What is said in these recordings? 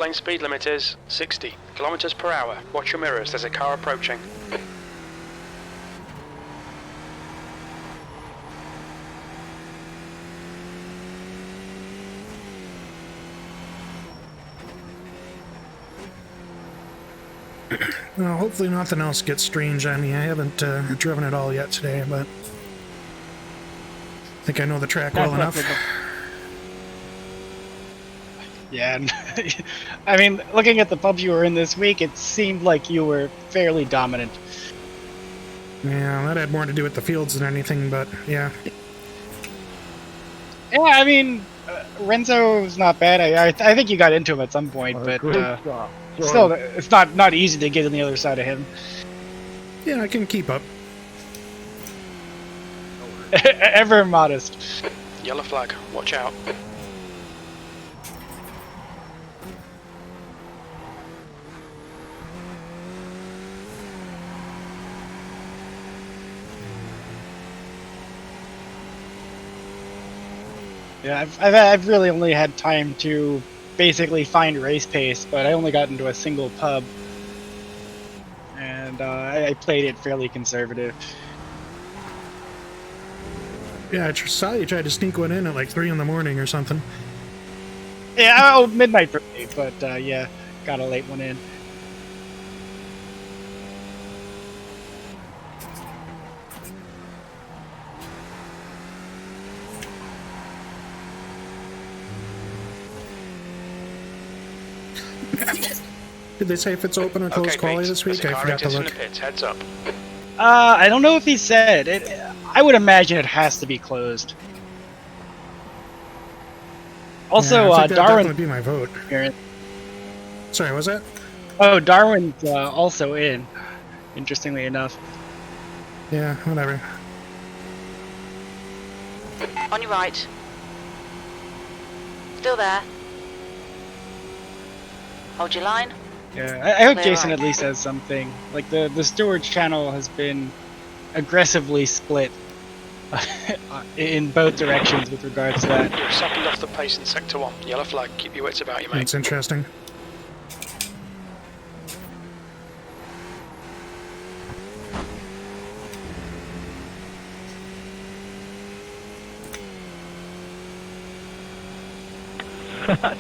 lane speed limit is 60 kilometers per hour. Watch your mirrors, there's a car approaching. Well, hopefully nothing else gets strange on me. I haven't driven it all yet today, but I think I know the track well enough. Yeah, I mean, looking at the pubs you were in this week, it seemed like you were fairly dominant. Yeah, that had more to do with the fields than anything, but yeah. Yeah, I mean, Renzo's not bad. I think you got into him at some point, but still, it's not easy to get on the other side of him. Yeah, I can keep up. Ever modest. Yellow flag, watch out. Yeah, I've really only had time to basically find race pace, but I only got into a single pub, and I played it fairly conservative. Yeah, I saw you tried to sneak one in at like 3 in the morning or something. Yeah, midnight for me, but yeah, got a late one in. Did they say if it's open or closed quality this week? I forgot to look. Pits, heads up. I don't know if he said it. I would imagine it has to be closed. Also, yeah, I think Darwin would be my vote. Sorry, what was that? Oh, Darwin's also in. Interestingly enough. Yeah, whatever. On your right. Still there. Hold your line. Yeah, I hope Clear Jason right. at least has something. Like the Stewards channel has been aggressively split in both directions with regards to that. You're a second off the pace in Sector 1. Yellow flag, keep your wits about you, mate. That's interesting.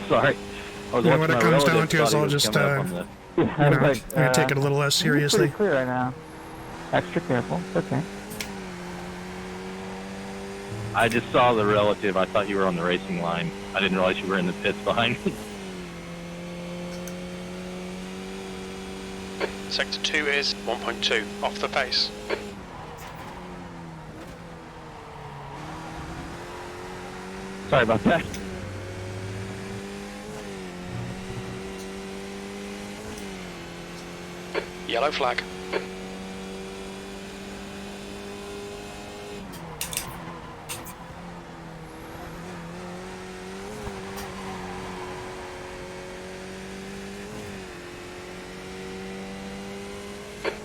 Sorry. Yeah, what it comes down to is I'll just, I'm gonna take it a little less seriously. Pretty clear right now. Extra careful. It's okay. I just saw the relative. I thought you were on the racing line. I didn't realize you were in the pits behind me. Sector 2 is 1.2, off the pace. Sorry about that. Yellow flag.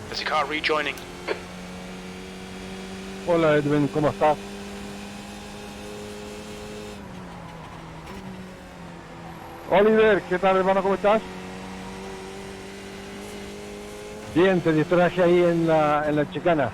There's a car rejoining. Hola Edwin, ¿cómo estás? Oliver, ¿qué tal hermano? ¿Cómo estás? Bien, te distraje ahí en la chicana.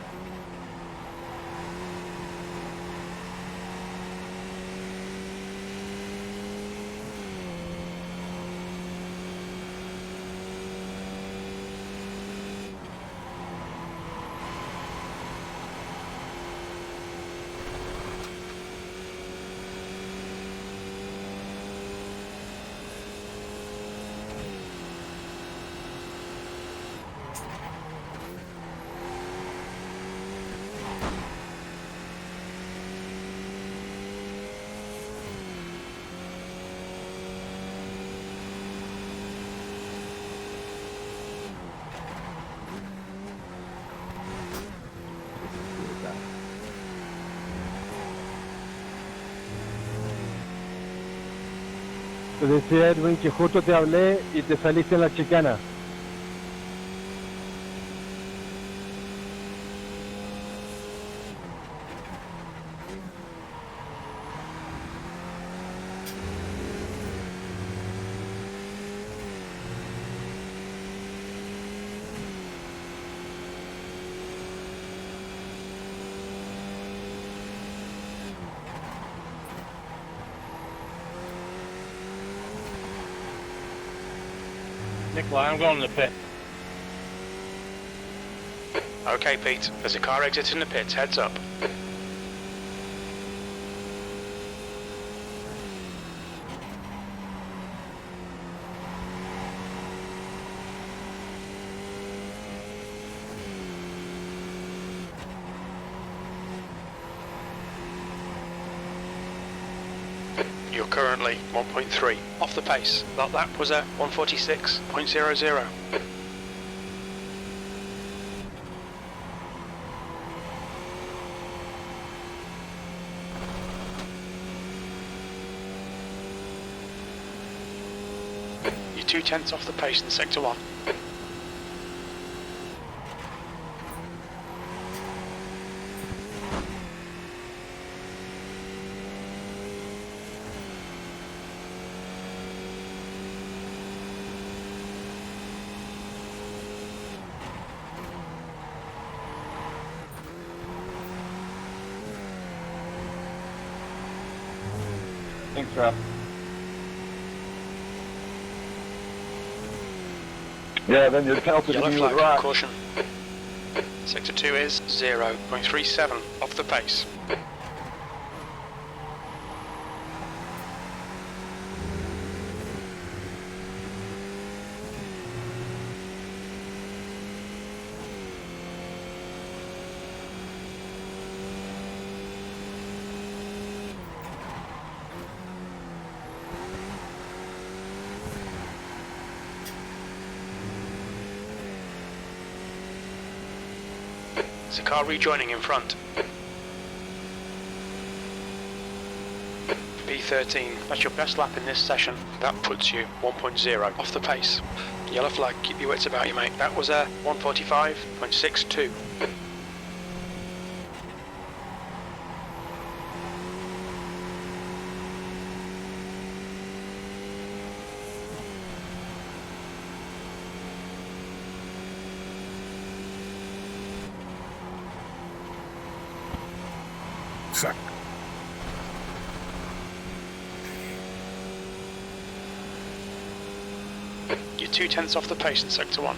Te decía Edwin que justo te hablé y te saliste en la chicana. Nikolai, I'm going to the pit. Okay, Pete. There's a car exiting the pits. Heads up. You're currently 1.3 off the pace. That lap was at 146.00. You're 0.2 off the pace in sector 1. Thanks, Rob. Yeah, then your penalty Yellow to flag, right. caution. Sector 2 is 0.37 off the pace. There's a car rejoining in front. B13, that's your best lap in this session. That puts you 1.0 off the pace. Yellow flag, keep your wits about you, mate. That was a 145.62. Fuck. You're 0.2 off the pace in sector 1.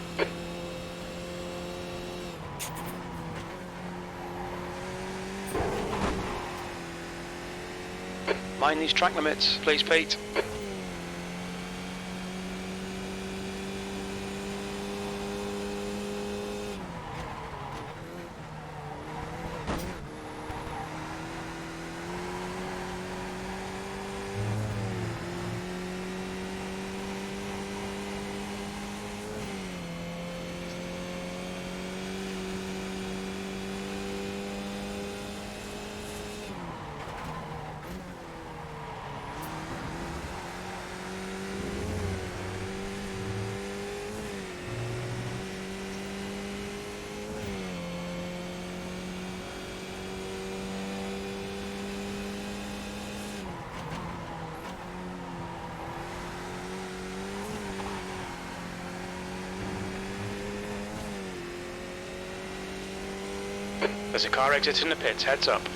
Mind these track limits, please, Pete. There's a car exiting the pits, heads up.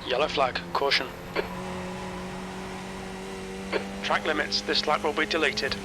Yellow flag, caution. Track limits, this lap will be deleted.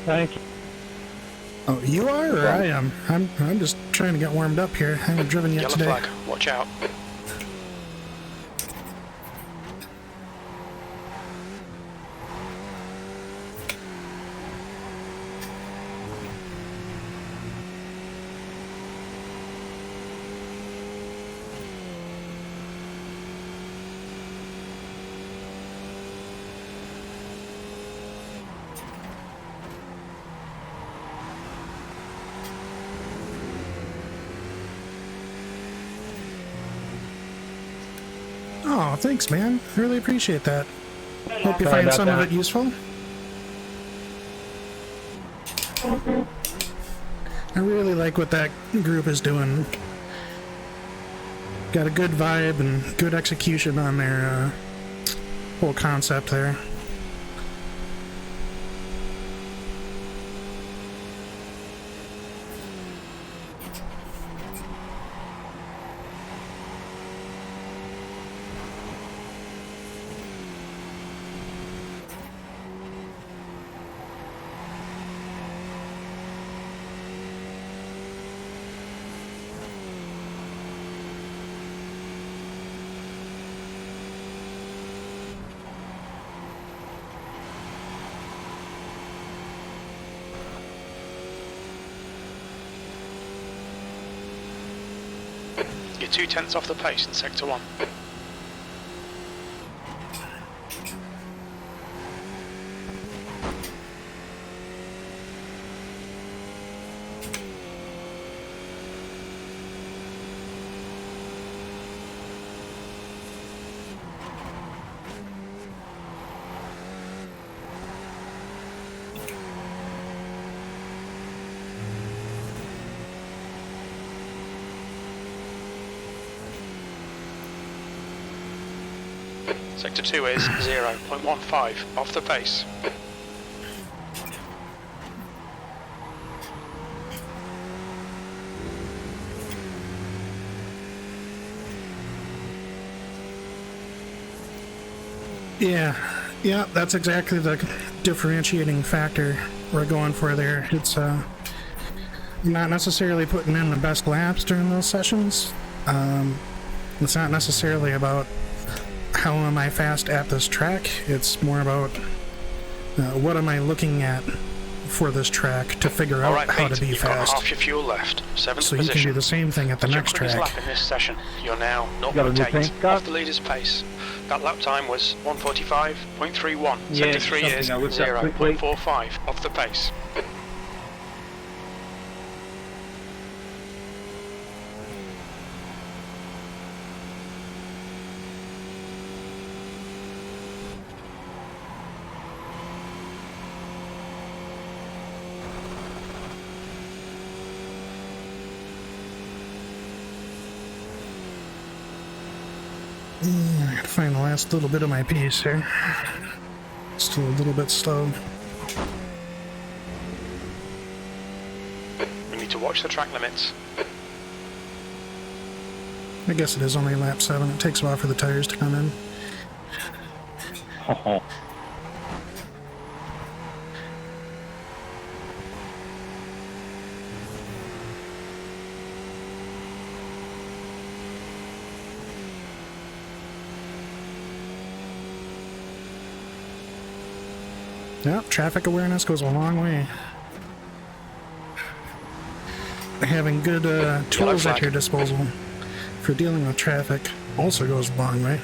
Thank you. Oh, you are, or I am? I'm just trying to get warmed up here. I haven't driven yet Yellow today. flag, watch out. Oh, thanks, man. I really appreciate that. Hope you find some of it useful. I really like what that group is doing. Got a good vibe and good execution on their whole concept there. You're 2/10 off the pace in Sector 1. Sector 2 is 0.15 off the pace. Yeah, that's exactly the differentiating factor we're going for there. It's not necessarily putting in the best laps during those sessions. It's not necessarily about how am I fast at this track. It's more about what am I looking at for this track to figure out how to be you've fast. Got half your fuel left. 7th So position. you can do the same thing at the next track. Lap in this session. You're now got a new 0.8 paint, Scott? off the leader's pace. That lap time was 1:45.31. Yeah, Sector 3 is something I looked up quickly. 0.45 off the pace. I gotta find the last little bit of my piece here. Still a little bit slow. We need to watch the track limits. I guess it is only lap 7. It takes a while for the tires to come in. Yep, traffic awareness goes a long way. Having good tools at your disposal for dealing with traffic also goes a long way.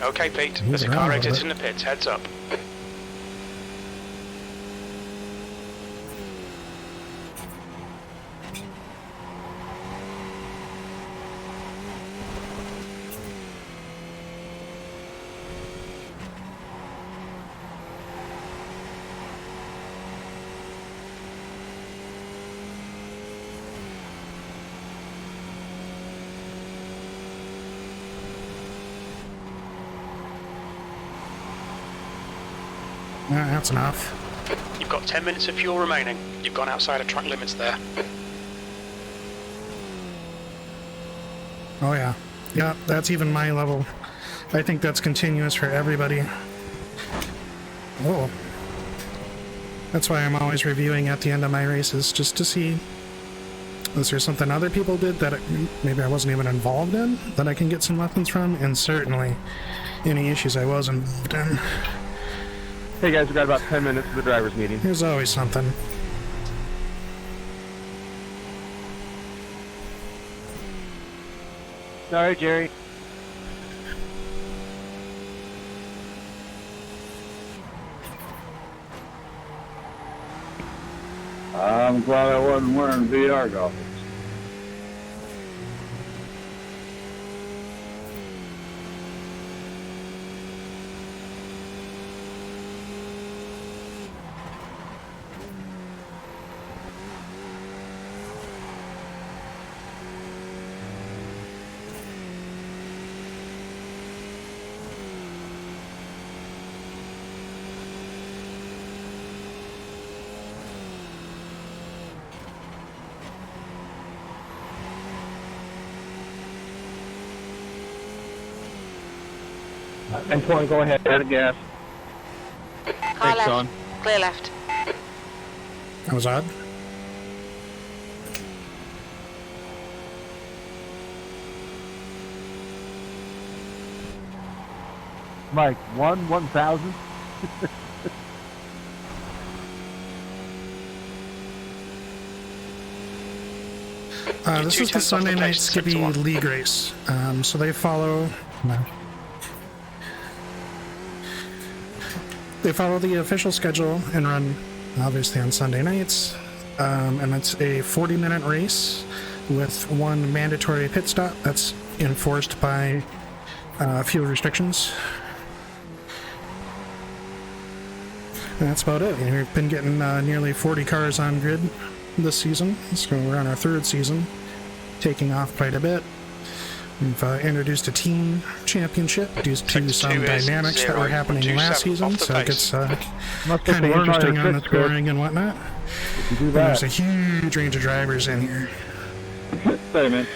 Okay, Pete. There's a car exiting the pits. Heads up. That's enough. You've got 10 minutes of fuel remaining. You've gone outside of track limits there. Oh yeah. Yeah, that's even my level. I think that's continuous for everybody. Oh. That's why I'm always reviewing at the end of my races, just to see, is there something other people did that maybe I wasn't even involved in, that I can get some lessons from, and certainly any issues I was involved in. Hey guys, we got about 10 minutes of the driver's meeting. There's always something. Sorry, Jerry. I'm glad I wasn't wearing VR goggles. And 20, go ahead. Add a gas. Car left. Son. Clear left. That was odd. Mike, 1,000. This is the 2/10 Sunday off the night pace, Skippy 6 to 1. League race. So they follow. No. They follow the official schedule and run, obviously, on Sunday nights. And it's a 40-minute race with one mandatory pit stop that's enforced by fuel restrictions. And that's about it. We've been getting nearly 40 cars on grid this season, so we're on our third season, taking off quite a bit. We've introduced a team championship due to some dynamics that were happening last season, so it gets kind of interesting on the scoring and whatnot. If you do And that, there's a huge range of drivers in here. Hey, man.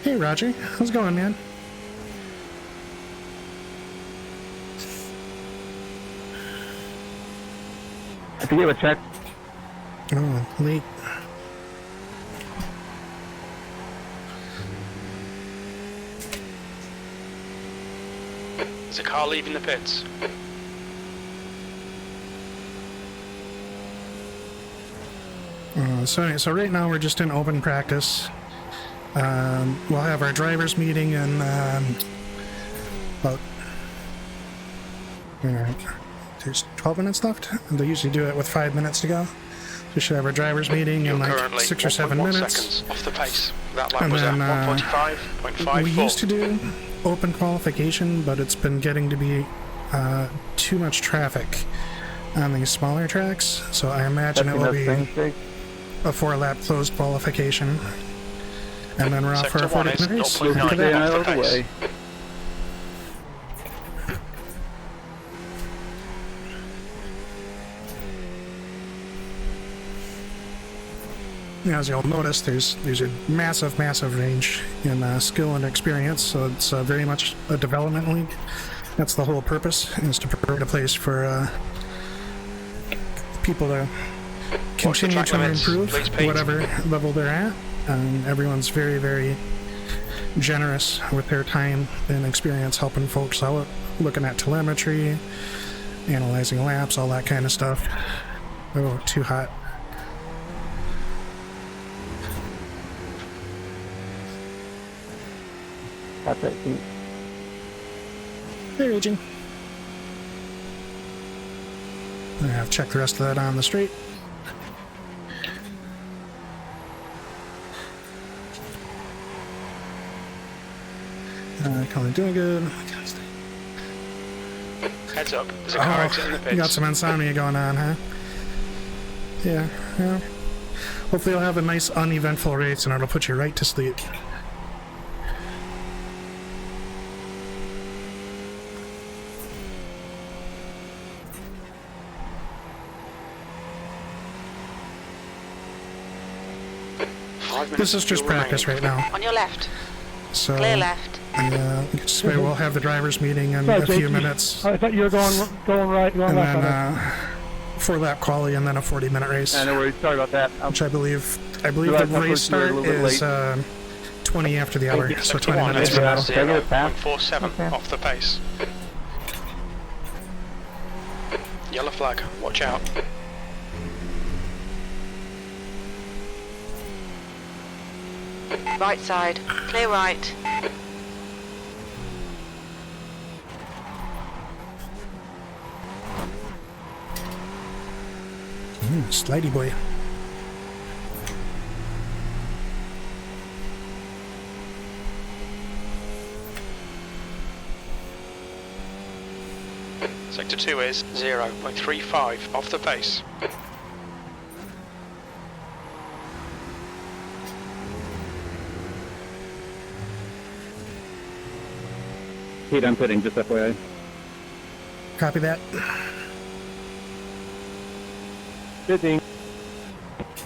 Hey, Roger. How's it going, man? I can give a check. Oh, late. There's a car leaving the pits. So right now we're just in open practice. We'll have our drivers meeting in about there's 12 minutes left. They usually do it with 5 minutes to go. We should have our drivers meeting You're in like currently 6 or 7 1.1 minutes. seconds off the pace. That lap And was at then, 145.54. We used to do open qualification, but it's been getting to be too much traffic on these smaller tracks. So I imagine it will be a 4-lap closed qualification. And then we're off for a Sector 1 40-minute race. is After 0.9 that. off Out the of the pace. way. As you'll notice, there's a massive range in skill and experience, so it's very much a development league. That's the whole purpose, is to provide a place for people to continue track to limits, improve please, Pete. whatever level they're at. Everyone's very generous with their time and experience helping folks out, looking at telemetry, analyzing laps, all that kind of stuff. Oh, too hot. That's it. Hey, Raging. I have to check the rest of that on the straight. Colin doing good. Heads up, there's a car exiting the You got pits. some insomnia going on, huh? Yeah. Hopefully you'll have a nice uneventful race and it'll put you right to sleep. This is just practice right now. On your left. So, Clear left. we'll have the drivers meeting in Sorry, a few JP. minutes. I thought you were going right, going And left on then it. 4-lap quali and then a 40-minute race. No worries. Sorry about that. Which I believe the Realize I race pushed you a start little bit is 20 after the hour, so 20 1 minutes is from now. 0.47 off the pace. Yellow flag, watch out. Right side. Clear right. Slidey boy. Sector 2 is 0.35 off the pace. Pete, I'm pitting, just FYI. Copy that. Pitting.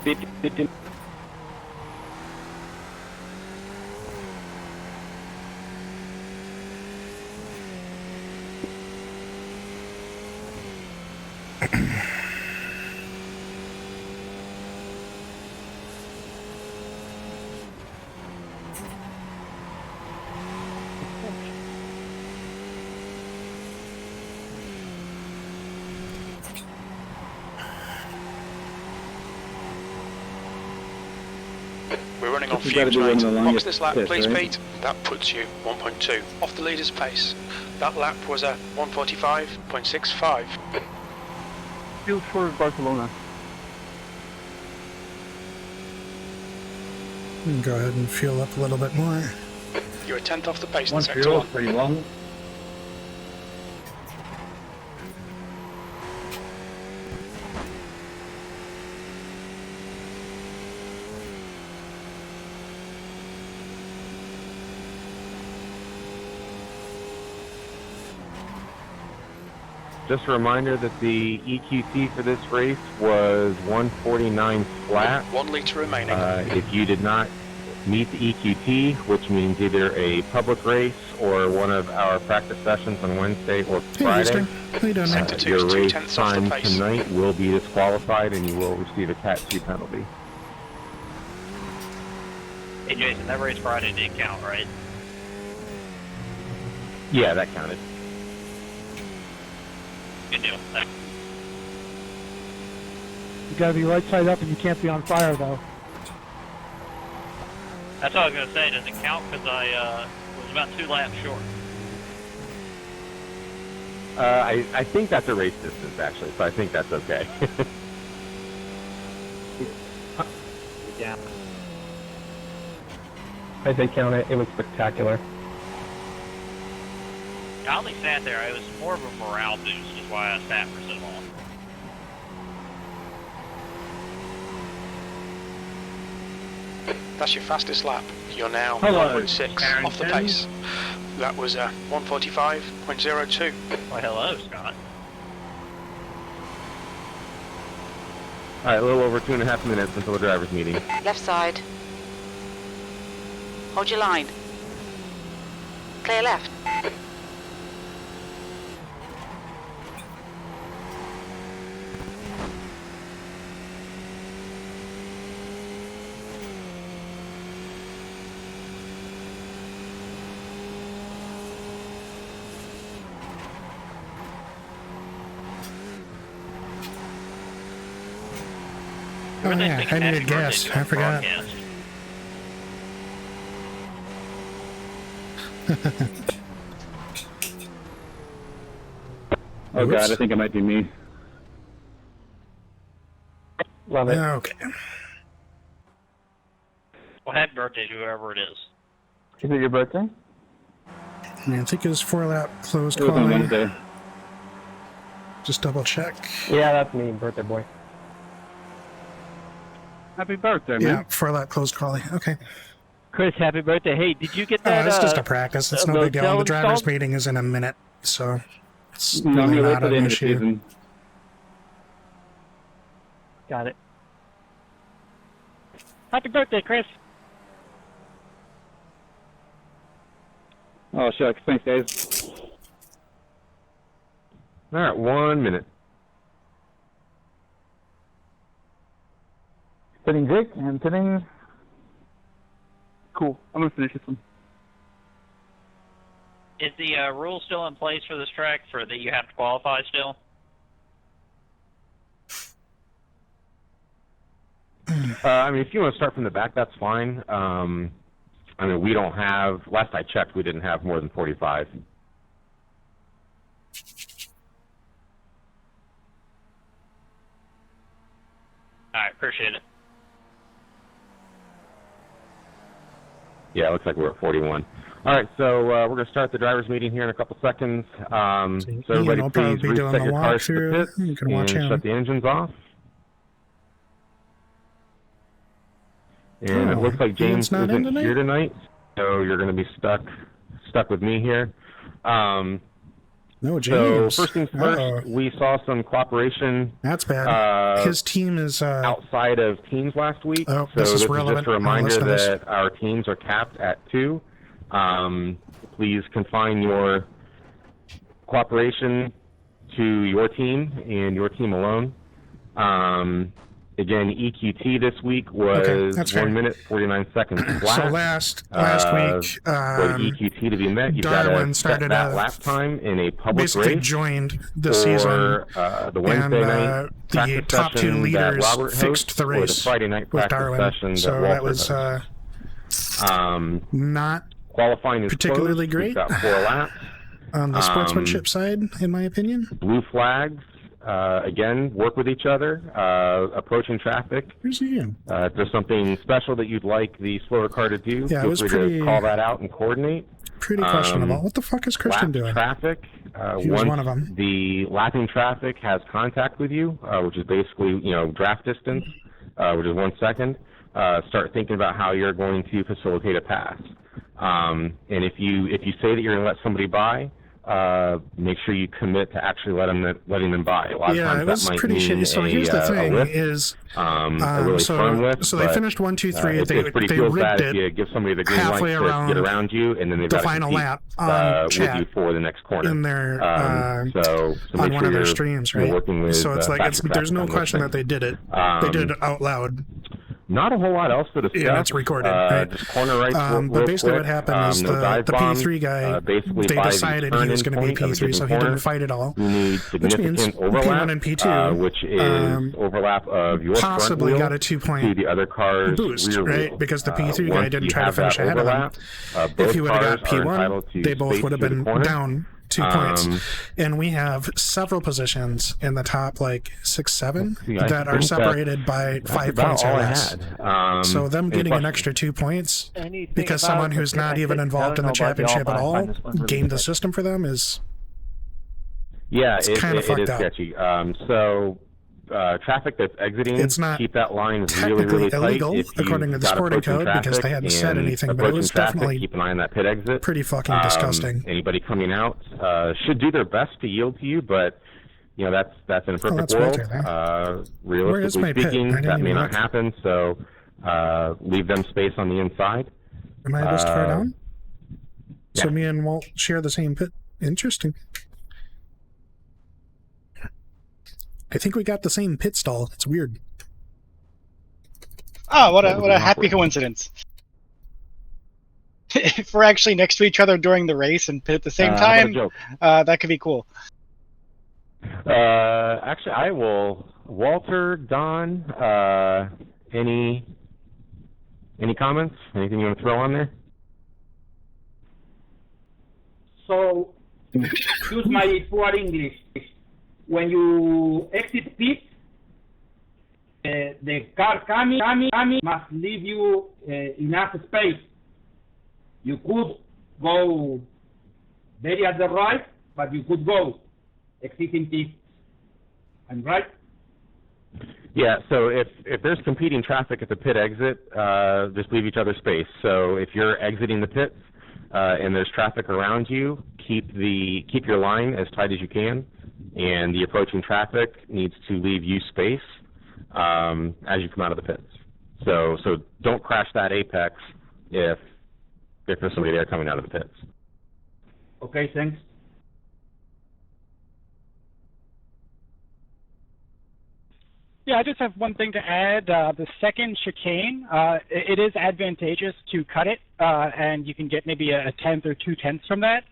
Pitting. We're running on This has gotta fumes, be one of mate. the Box longest this lap, pits, please, right? Pete. That puts you 1.2 off the leader's pace. That lap was a 1:45.65. Field for Barcelona. Go ahead and fuel up a little bit more. You're a tenth off the pace in One sector fuel 1. is pretty long. Just a reminder that the EQT for this race was 149 flat. 1 litre remaining. If you did not meet the EQT, which means either a public race or one of our practice sessions on Wednesday or Hey, Friday, Easter. How you doing, Sector mate? 2 your is 2 race tenths off the time pace. tonight will be disqualified and you will receive a Cat 2 penalty. Hey Jason, that race Friday did count, right? Yeah, that counted. Good deal. Thanks. You gotta be right side up and you can't be on fire though. That's what I was going to say. Does it count? Because I was about 2 laps short. I think that's a race distance actually, so I think that's okay. Yeah. I did count it. It was spectacular. I only sat there. It was more of a morale boost, is why I sat for so long. That's your fastest lap. You're now Hello, 1.6 off the pace. That was a 1:45.02. Well, hello, Scott. Alright, a little over 2.5 minutes until the driver's meeting. Left side. Hold your line. Clear left. Oh yeah, I needed gas. I forgot. Oh Whoops. god, I think it might be me. Love it. Okay. Well, happy birthday to whoever it is. Is it your birthday? I think it was 4-lap closed It was on quality. Wednesday. Just double check. Yeah, that's me, birthday boy. Happy birthday, Yeah, man. 4-lap closed quality. Okay. Chris, happy birthday. Hey, did you get Oh, that? it's just a practice. It's no big deal. motel The driver's installed? meeting is in a minute, so it's No, I'm really gonna wait not till the an end of the issue. season. Got it. Happy birthday, Chris. Oh shucks, thanks guys. Alright, 1 minute. Sitting Jake and sitting. Cool. I'm gonna finish this one. Is the rule still in place for this track for that you have to qualify still? I mean, if you want to start from the back, that's fine. I mean, we don't have, last I checked, we didn't have more than 45. appreciate it. Yeah, it looks like we're at 41. All right, so we're going to start the drivers' meeting here in a couple seconds. So everybody, will probably please be doing reset the your cars to the walkthrough. pits You can watch and him. shut the engines off. And it looks like James not in isn't tonight? here tonight, so you're going to be stuck with me here. No, So James. first things first, we saw some cooperation. That's bad. His team is outside of teams last week. Oh, so this is just relevant. a reminder Listen to this. that our teams are capped at 2. Please confine your cooperation to your team and your team alone. Again, EQT this week was that's fair. 1 minute 49 seconds flat. So last week, for the EQT to be met, you've got Darwin to set started that a- lap time in a public basically race. joined the or, season, the Wednesday and night the practice top 2 session that leaders Robert fixed hosts, the or the race Friday night with practice Darwin. session So that that Walter was hosts. not Qualifying is particularly closed. great. We've got 4 laps. on the sportsmanship side, in my opinion. Blue flags, again, work with each other. Approaching traffic. Where's he in? If there's something special that you'd like the slower car to do, Yeah, it feel was free pretty- to call that out and coordinate. Pretty questionable. What the fuck is Christian Lap doing? traffic. He was Once one of them. the lapping traffic has contact with you, which is basically draft distance, which is 1 second. Start thinking about how you're going to facilitate a pass. And if you say that you're going to let somebody by, make sure you commit to actually letting them by. A lot of Yeah, times it was that might pretty mean shitty. So here's the a thing: lift, is a really firm lift, so they but, finished 1, 2, 3. it pretty They feels bad rigged if you it give somebody the green light halfway to around get around you, and then they've the got to final compete, lap on with chat you for the next corner. in their so make on sure one of their you're, streams, you're right? working with, So it's like faster there's traffic no on those question that things. they did it. They did it out loud. Not a whole lot else to discuss. Yeah, it's recorded. Right? Just corner rights But real basically, quick. what happened is No dive the bombs, P3 guy. basically They by the decided he was turn-in going to be point of a P3, given so he corner, didn't fight at all. You need Which means significant overlap, P1 and P2 which is overlap of your front possibly wheel got a 2-point to the other car's boost, rear right? wheel. Because the P3 guy Once didn't you try to have finish that ahead of him. overlap, If both he would have got cars are entitled P1, to they both space would have through the been corner. down 2 points. And we have several positions in the top, 6, 7 I that are think separated by that's 5 about points or all I less. had. So them any getting an questions? extra 2 points Anything because about someone the who's not pit even exit? involved I in the don't know about y'all, championship but at I all find this one really gamed the sketchy. system for them is Yeah, It's it kinda is fucked up. sketchy. So traffic that's exiting, It's not keep that line really, technically really tight. illegal If you've according to the got sporting approaching code because they traffic hadn't said and anything, but it approaching was traffic, definitely keep an eye on that pit exit. pretty fucking disgusting. Anybody coming out should do their best to yield to you, but that's in a perfect that's world. Walter there. Where is Realistically my pit? speaking, I didn't that may even not look. happen. So leave them space on the inside. Am I this far down? So yeah. me and Walt share the same pit. Interesting. I think we got the same pit stall. It's weird. Oh, what That would a be happy awkward. coincidence. If we're actually next to each other during the race and pit at the same How about a time, joke? that could be cool. Actually, I will. Walter, Don, any comments? Anything you want to throw on there? So, use my poor English. When you exit pit, the car coming must leave you enough space. You could go very at the right, but you could go exiting pit. I'm right? Yeah, so if there's competing traffic at the pit exit, just leave each other space. So if you're exiting the pits and there's traffic around you, keep your line as tight as you can, and the approaching traffic needs to leave you space as you come out of the pits. So don't crash that apex if there's somebody there coming out of the pits. Okay, thanks. Yeah, I just have one thing to add. The second chicane, it is advantageous to cut it, and you can get maybe a 10th or 2/10 from that.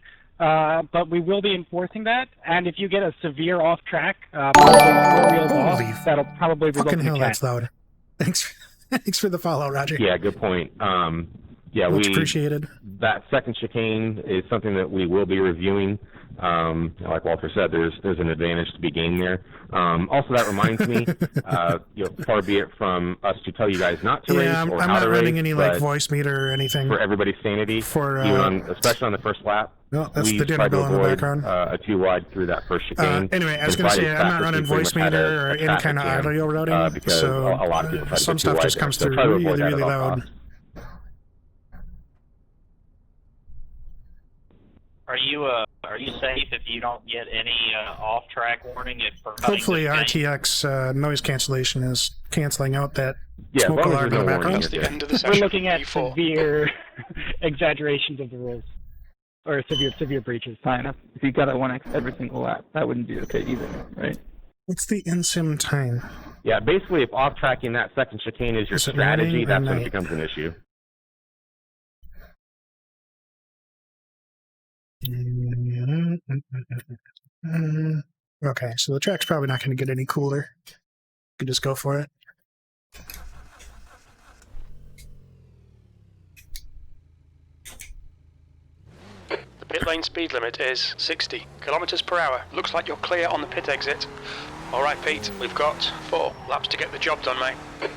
But we will be enforcing that, and if you get a severe off track, wheels off, Holy that'll probably result fucking in a hell, cat. that's loud. Thanks for the follow, Roger. Yeah, good point. Yeah, Much appreciated. That second chicane is something that we will be reviewing Like Walter said, there's an advantage to be gained there. Also, that reminds me, far be it from us to tell you guys not to race I'm or how not to running race, any like voice meter or anything for everybody's sanity, especially on the first lap. No, that's we the dinner tried to bell in the avoid background. A too wide through that first chicane. Anyway, I was going to say I'm not running voice meter or any kind of audio routing, because so a lot of people try to some go too stuff wide just there. comes So through try to really, avoid that really at all loud. costs. Are you safe if you don't get any off-track warning? Hopefully RTX noise cancellation is canceling out that smoke as long as alarm in the there's no warning, background. you're End of the We're session. looking at E4. severe exaggerations of the rules, or severe breaches. Fine. If you got a 1x every single lap, that wouldn't be okay either, right? What's the in-sim time? Yeah, basically, if off-tracking that second chicane is your Is it strategy, morning or that's when it night? becomes an issue. Okay, so the track's probably not going to get any cooler. You can just go for it. The pit lane speed limit is 60 kilometers per hour. Looks like you're clear on the pit exit. All right, Pete, we've got 4 laps to get the job done, mate.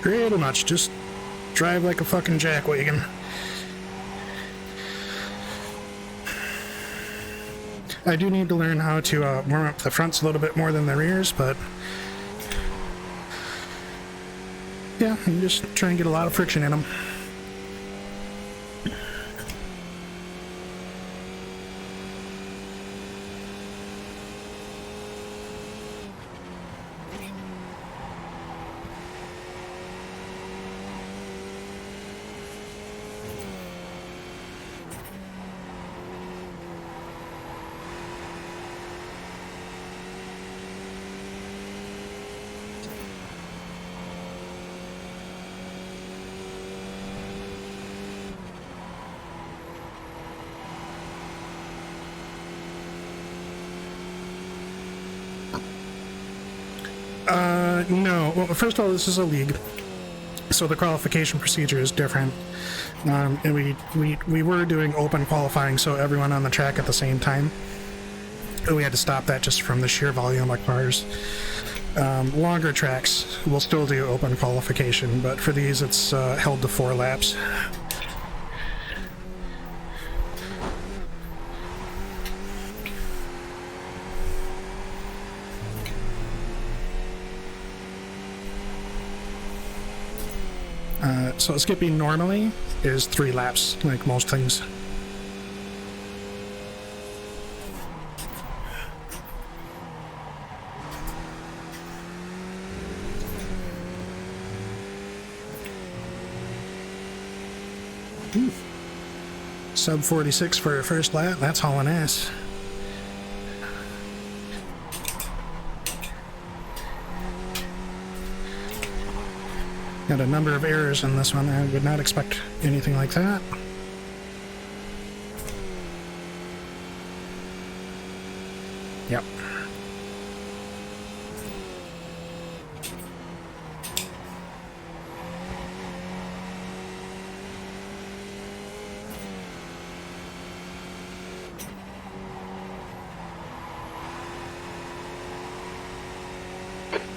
Pretty much, just drive like a fucking jackwagon. I do need to learn how to warm up the fronts a little bit more than the rears, but yeah, you just try and get a lot of friction in them. No. Well, first of all, this is a league, so the qualification procedure is different. And we were doing open qualifying, so everyone on the track at the same time. We had to stop that just from the sheer volume of cars. Longer tracks will still do open qualification, but for these it's held to 4 laps. So Skippy normally is 3 laps, like most things. Ooh. Sub 46 for a first lap, that's hauling ass. Got a number of errors in this one. I would not expect anything like that. Yep.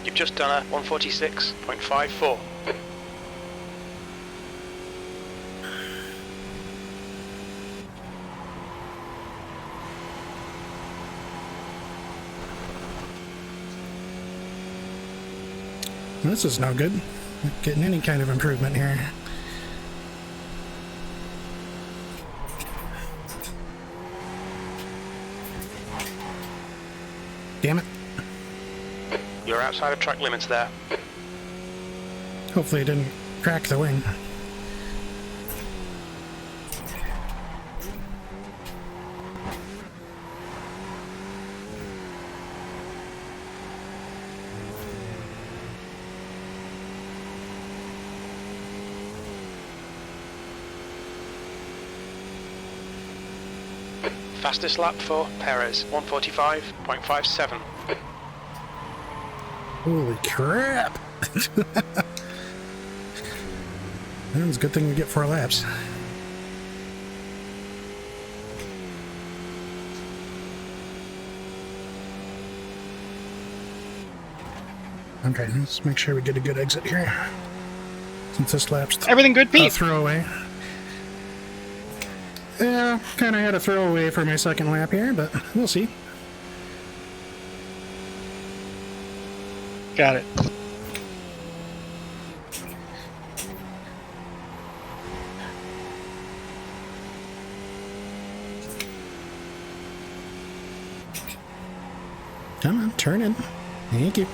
You've just done a 146.54. This is no good. Not getting any kind of improvement here. Damn it. You're outside of track limits there. Hopefully it didn't crack the wing. Fastest lap for Perez, 145.57. Holy crap! It's a good thing we get 4 laps. Okay, let's make sure we get a good exit here. Since this lap's Everything good, Pete? throwaway. Yeah, kind of had a throwaway for my second lap here, but we'll see. Got it. Come on, turn in. Thank you.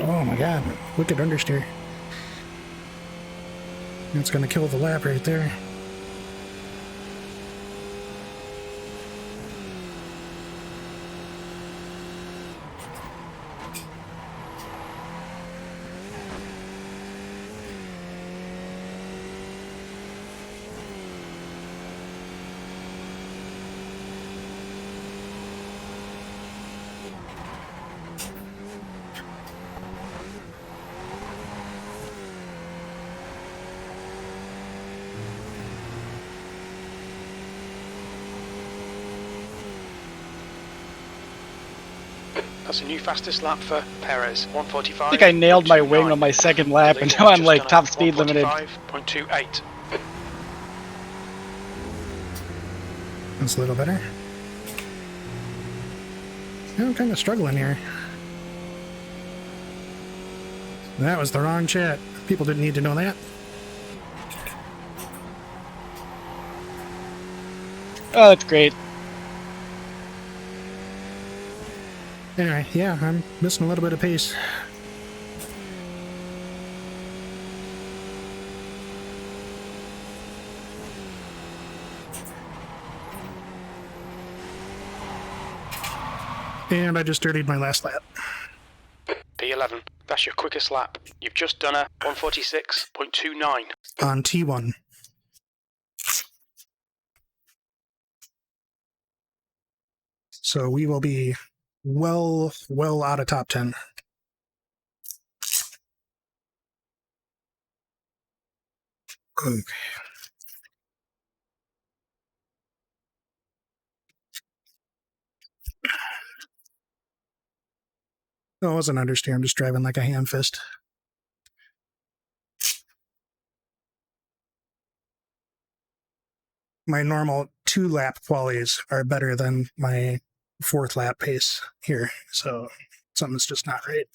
Oh my god, wicked understeer. That's gonna kill the lap right there. That's a new fastest lap for Perez, 145. I think I nailed my wing on my second lap, and now I'm like top speed limited. 145.28. That's a little better. Yeah, I'm kind of struggling here. That was the wrong chat. People didn't need to know that. Oh, that's great. Anyway, yeah, I'm missing a little bit of pace. And I just dirtied my last lap. P11, that's your quickest lap. You've just done a 146.29. On T1. So we will be well out of top 10. Okay. No, it wasn't understeer. I'm just driving like a ham fist. My normal 2-lap qualities are better than my 4th lap pace here. So something's just not right.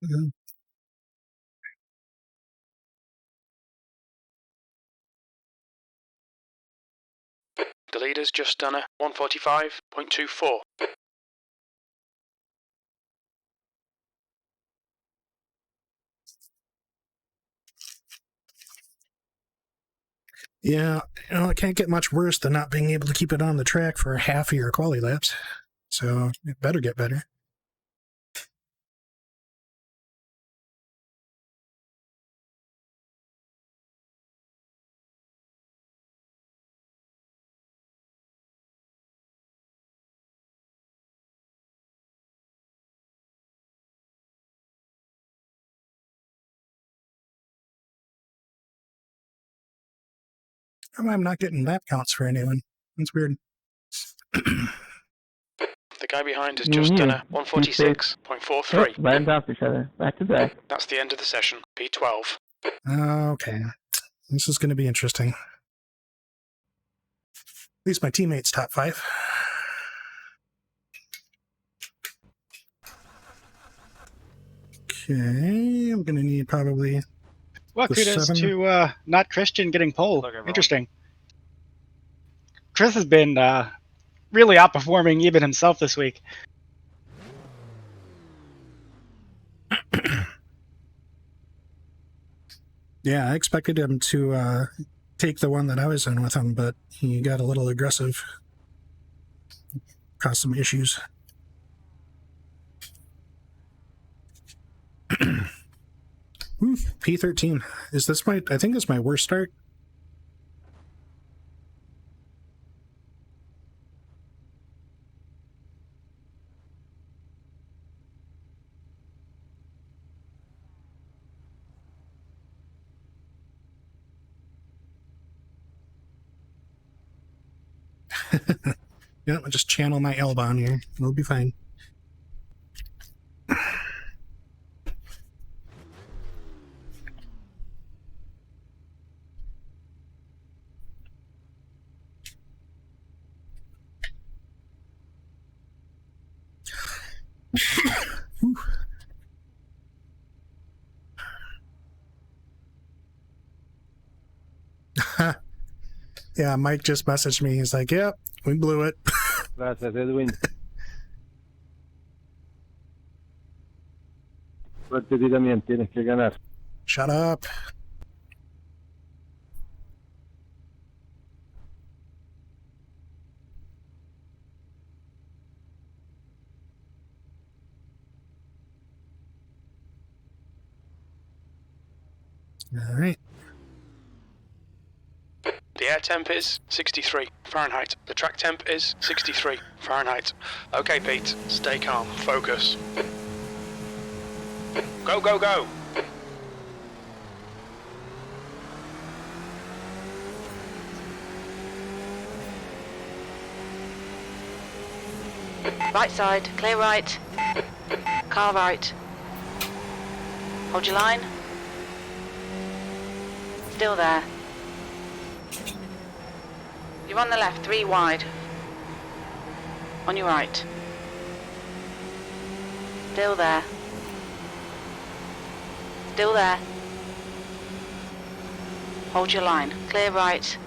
Mm-hmm. The leader's just done a 145.24. Yeah, it can't get much worse than not being able to keep it on the track for half of your quali laps. So it better get better. Oh, I'm not getting lap counts for anyone. That's weird. The guy behind has just done a 146.43. Right on top of each other, back to back. That's the end of the session. P12. Okay. This is going to be interesting. At least my teammates top 5. Okay, I'm going to need probably... Well, kudos to not Christian getting pole. Interesting. Chris has been really outperforming even himself this week. Yeah, I expected him to take the one that I was in with him, but he got a little aggressive. Caused some issues. P13. Is this my... I think it's my worst start. Yeah, I'll just channel my elbow on here. It'll be fine. Yeah, Mike just messaged me. He's like, yep, we blew it. Gracias, Edwin. Suerte a ti también, tienes que ganar. Shut up. All right. The air temp is 63 Fahrenheit. The track temp is 63 Fahrenheit. Okay, Pete, stay calm, focus. Go, go, go! Right side, clear right. Car right. Hold your line. Still there. You're on the left, 3 wide. On your right. Still there. Still there. Hold your line. Clear right.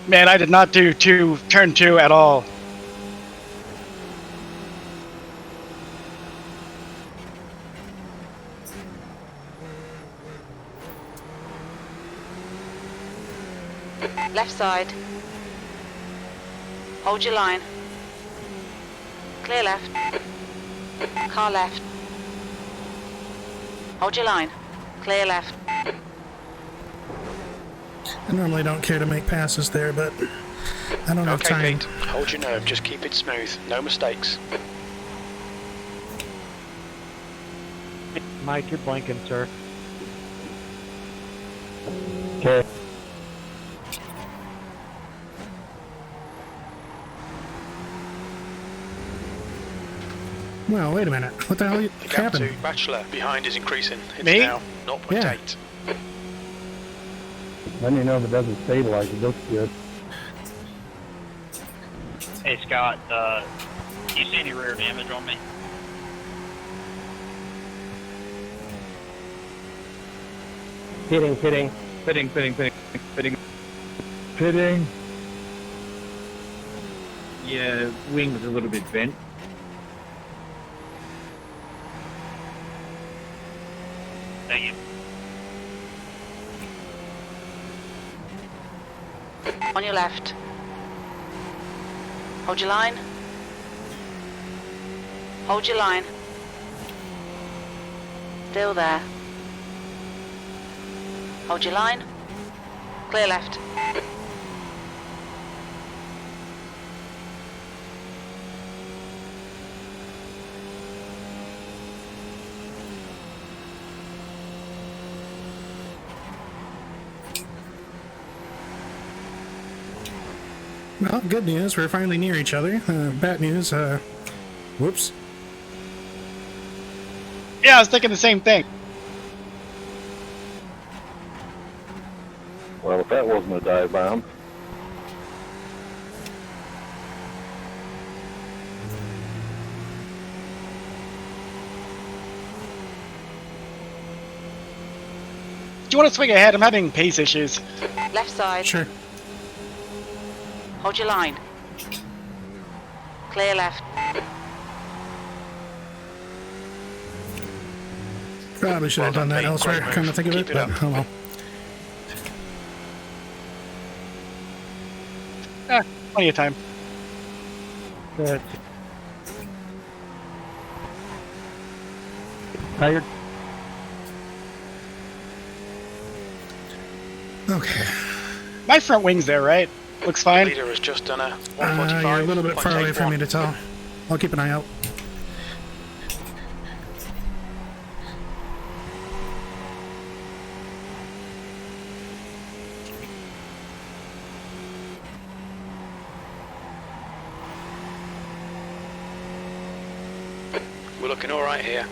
Man, I did not do turn 2 at all. Left side. Hold your line. Clear left. Car left. Hold your line. Clear left. I normally don't care to make passes there, but I don't have time. Okay, Pete, hold your nerve. Just keep it smooth. No mistakes. Mike, you're blanking, sir. Okay. Well, wait a minute. What the hell The gap happened? to Bachelor behind is increasing. It's Me? now 0.8. Then you know if it doesn't stabilize, it looks good. Hey, Scott, you see any rear damage on me? Pitting. Pitting. Yeah, wing was a little bit bent. Thank you. On your left. Hold your line. Hold your line. Still there. Hold your line. Clear left. Well, good news, we're finally near each other. Bad news, whoops. Yeah, I was thinking the same thing. Well, if that wasn't a dive bomb. Do you want to swing ahead? I'm having pace issues. Left side. Sure. Hold your line. Clear left. Probably should have done that elsewhere, come to think of it, but oh well. Plenty of time. Good. Tired? Okay. My front wing's there, right? Looks fine. Leader has just done a 145. You're a little bit far away for me to tell. I'll keep an eye out. We're looking all right here.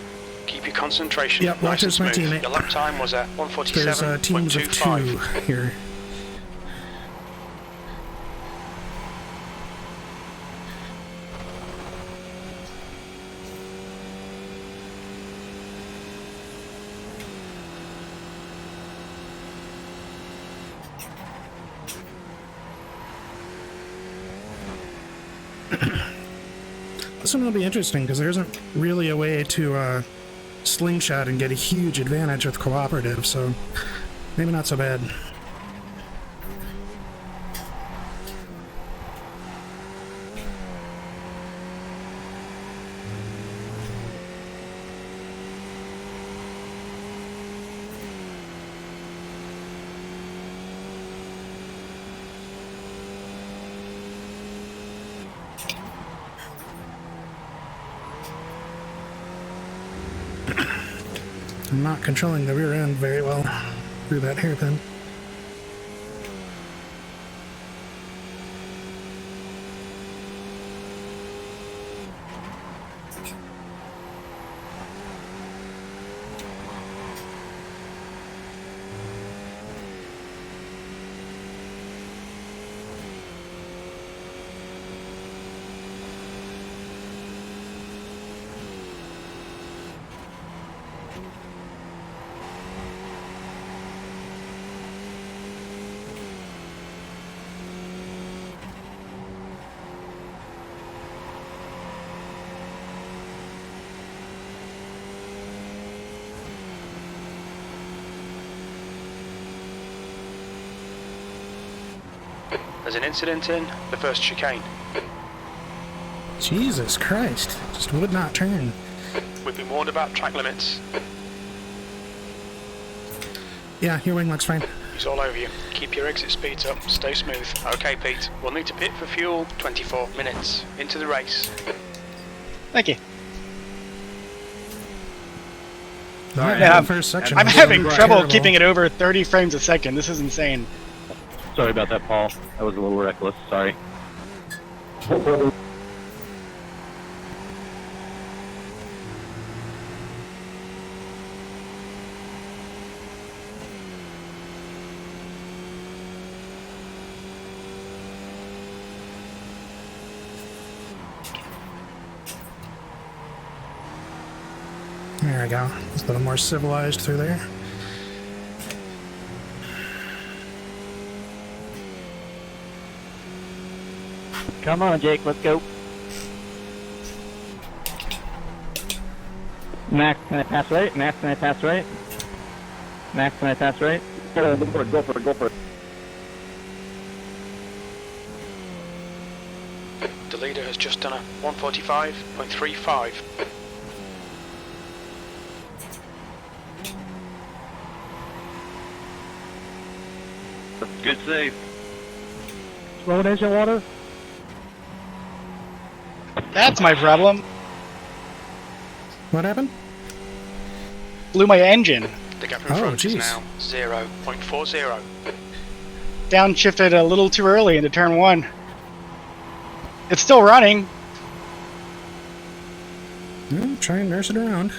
Keep your concentration. Yep, nice and watch my smooth. teammate. Your lap time was at There's teams of 2 147.25. here. This one will be interesting because there isn't really a way to slingshot and get a huge advantage with cooperative, so maybe not so bad. I'm not controlling the rear end very well through that hairpin. There's an incident in the first chicane. Jesus Christ, just would not turn. We've been warned about track limits. Yeah, your wing looks fine. It's all over you. Keep your exit speeds up. Stay smooth. Okay, Pete. We'll need to pit for fuel. 24 minutes into the race. Thank you. Alright, Yeah, first section. I'm was having trouble terrible. keeping it over 30 frames a second. This is insane. Sorry about that, Paul. That was a little reckless. Sorry. There we go. It's a little more civilized through there. Come on, Jake, let's go. Max, can I pass right? Max, can I pass right? Max, can I pass right? Go for it, go for it, go for it. The leader has just done a 145.35. Good save. Road engine water. That's my problem. What happened? Blew my engine. The gap in front is now 0.40. Downshifted a little too early into turn 1. It's still running. Well, try and nurse it around.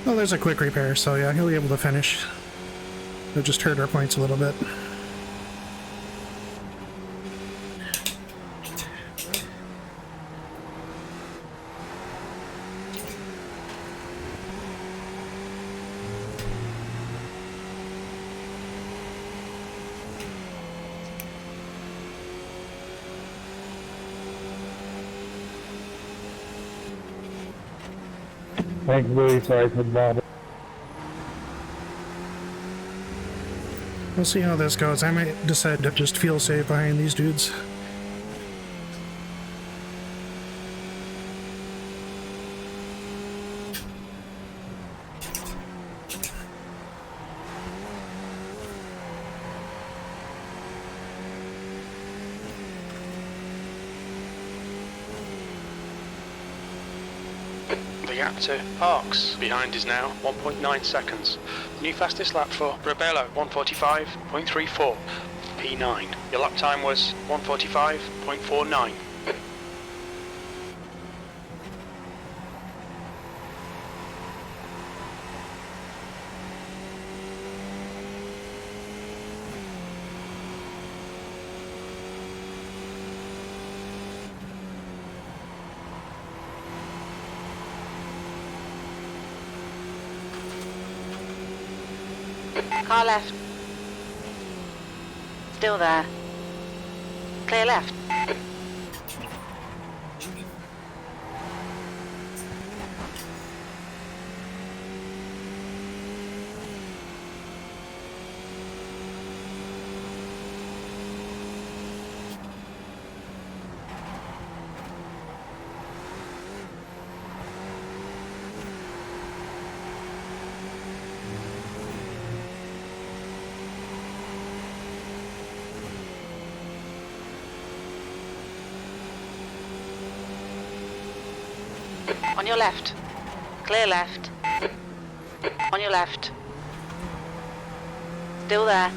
Well, there's a quick repair, so yeah, he'll be able to finish. It'll just hurt our points a little bit. Thanks, Louis. Sorry for the bother. We'll see how this goes. I might decide to just feel safe behind these dudes. The gap to Parks behind is now 1.9 seconds. New fastest lap for Rebello, 145.34. P9. Your lap time was 145.49. Car left. Still there. Clear left. On your left. Clear left. On your left. Still there.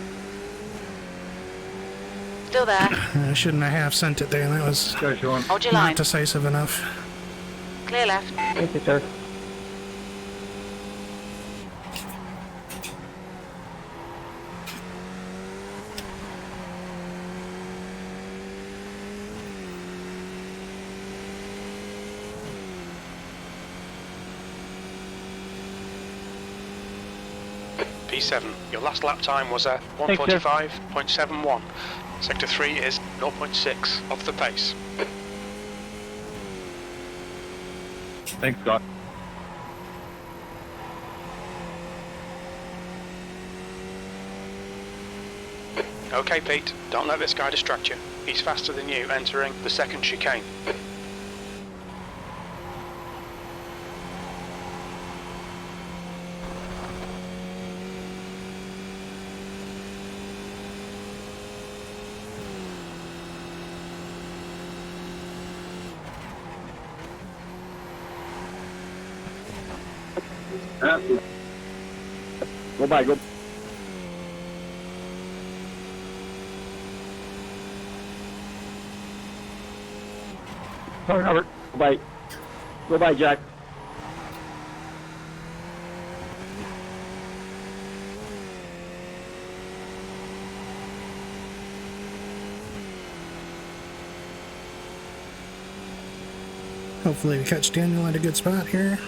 Still there. I shouldn't have half sent it there. That was Hold your not line. decisive enough. Clear left. Thank you, sir. P7. Your last lap time was a 145.71. Sector 3 is 0.6 off the pace. Thanks, Scott. Okay, Pete. Don't let this guy distract you. He's faster than you entering the second chicane. Go by, go. Sorry, Robert. Go by. Go by, Jack. Hopefully we catch Daniel at a good spot here.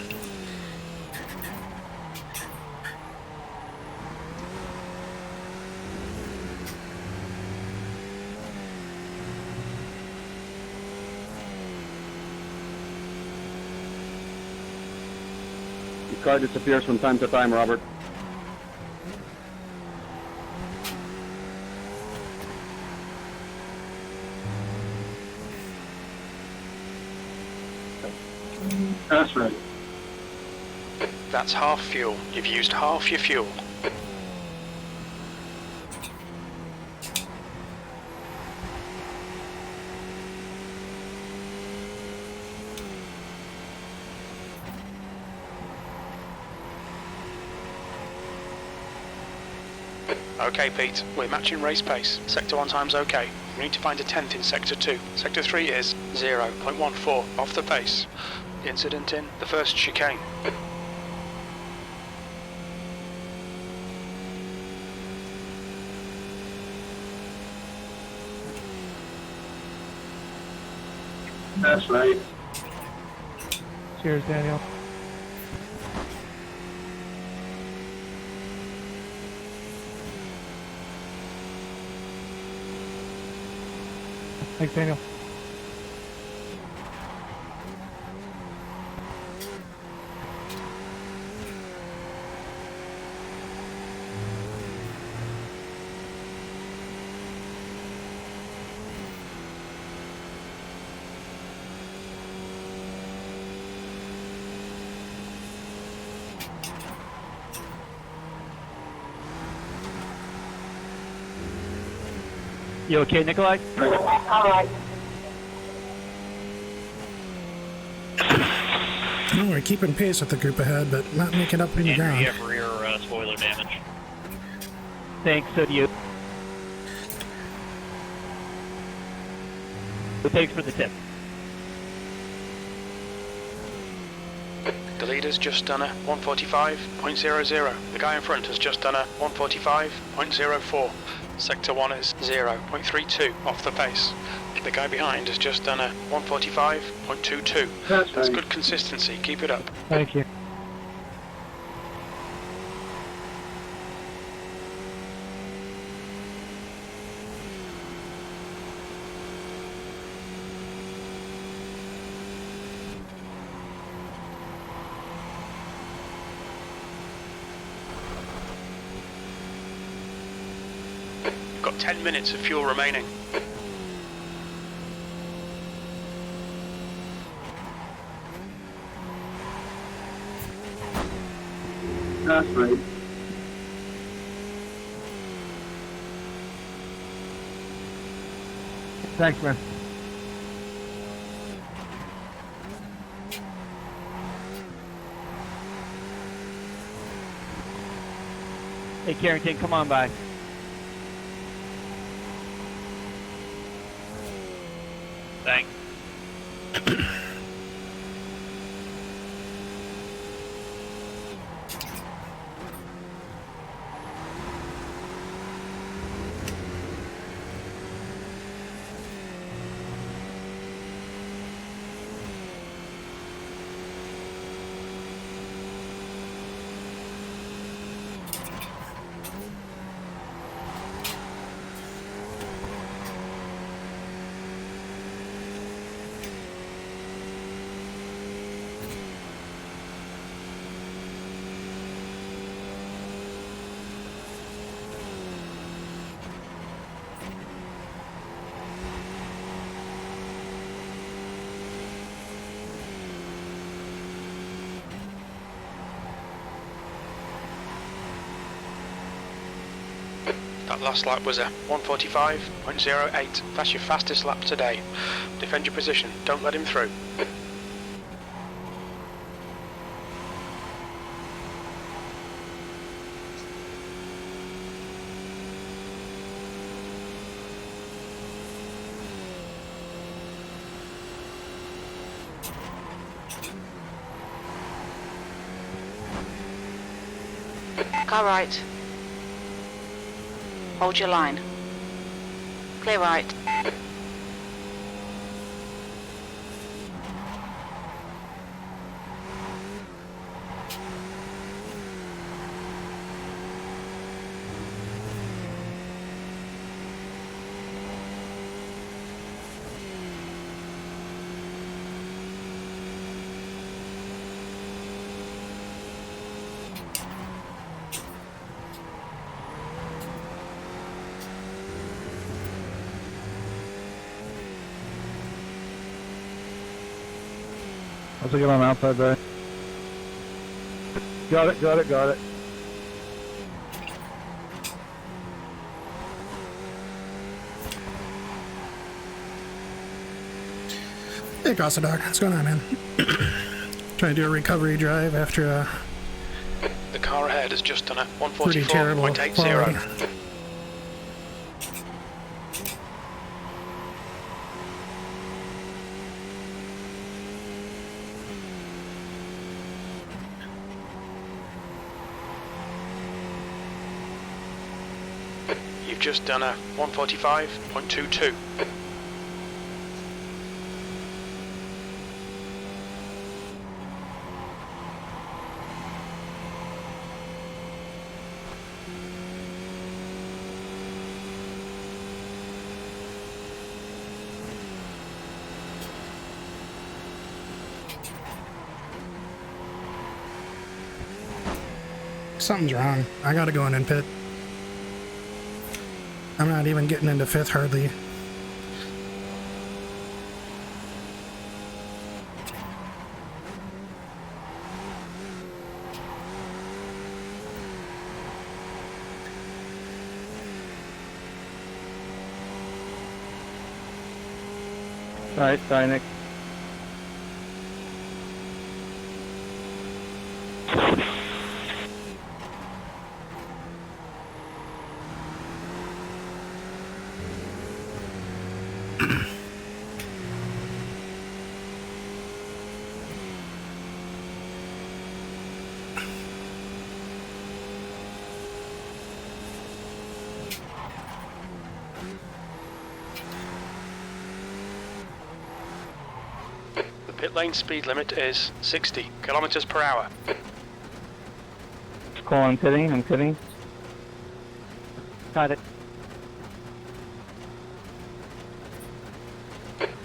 car disappears from time to time, Robert. That's right. That's half fuel. You've used half your fuel. Okay, Pete, we're matching race pace. Sector 1 time's okay. We need to find a 10th in Sector 2. Sector 3 is 0.14 off the pace. Incident in the first chicane. That's right. Cheers, Daniel. Thanks, Daniel. You okay, Nikolai? Oh, we're keeping pace with the group ahead, but not making up any ground. You have rear spoiler damage. Thanks, so do you. Thanks for the tip. The leader's just done a 145.00. The guy in front has just done a 145.04. Sector 1 is 0.32 off the pace. The guy behind has just done a 145.22. That's good consistency. Keep it up. Thank you. You've got 10 minutes of fuel remaining. That's right. Thanks, man. Hey, Carrington, come on by. Thanks. That last lap was a 145.08. That's your fastest lap today. Defend your position. Don't let him through. Car right. Hold your line. Clear right. Let's get on the outside there. Got it. Hey, Casa Dog, what's going on, man? Trying to do a recovery drive after The car ahead has just done a pretty terrible 144.80. quality. You've just done a 145.22. Something's wrong. I gotta go in and pit. I'm not even getting into fifth hardly. Alright, sorry, Nick. Pit lane speed limit is 60 kilometers per hour. Cool, I'm pitting. Got it.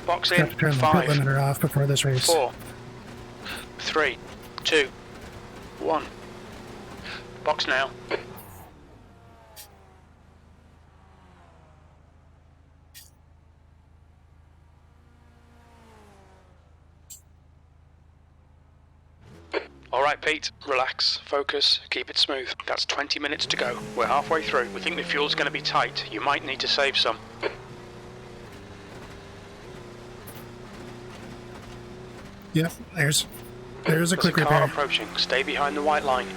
Box Have in. to turn the pit 5, limiter off before this race. 4, 3, 2, 1. Box now. Alright Pete, relax, focus, keep it smooth. That's 20 minutes to go. We're halfway through. We think the fuel's going to be tight. You might need to save some. Yep, there's a quick There's a car repair. approaching. Stay behind the white line.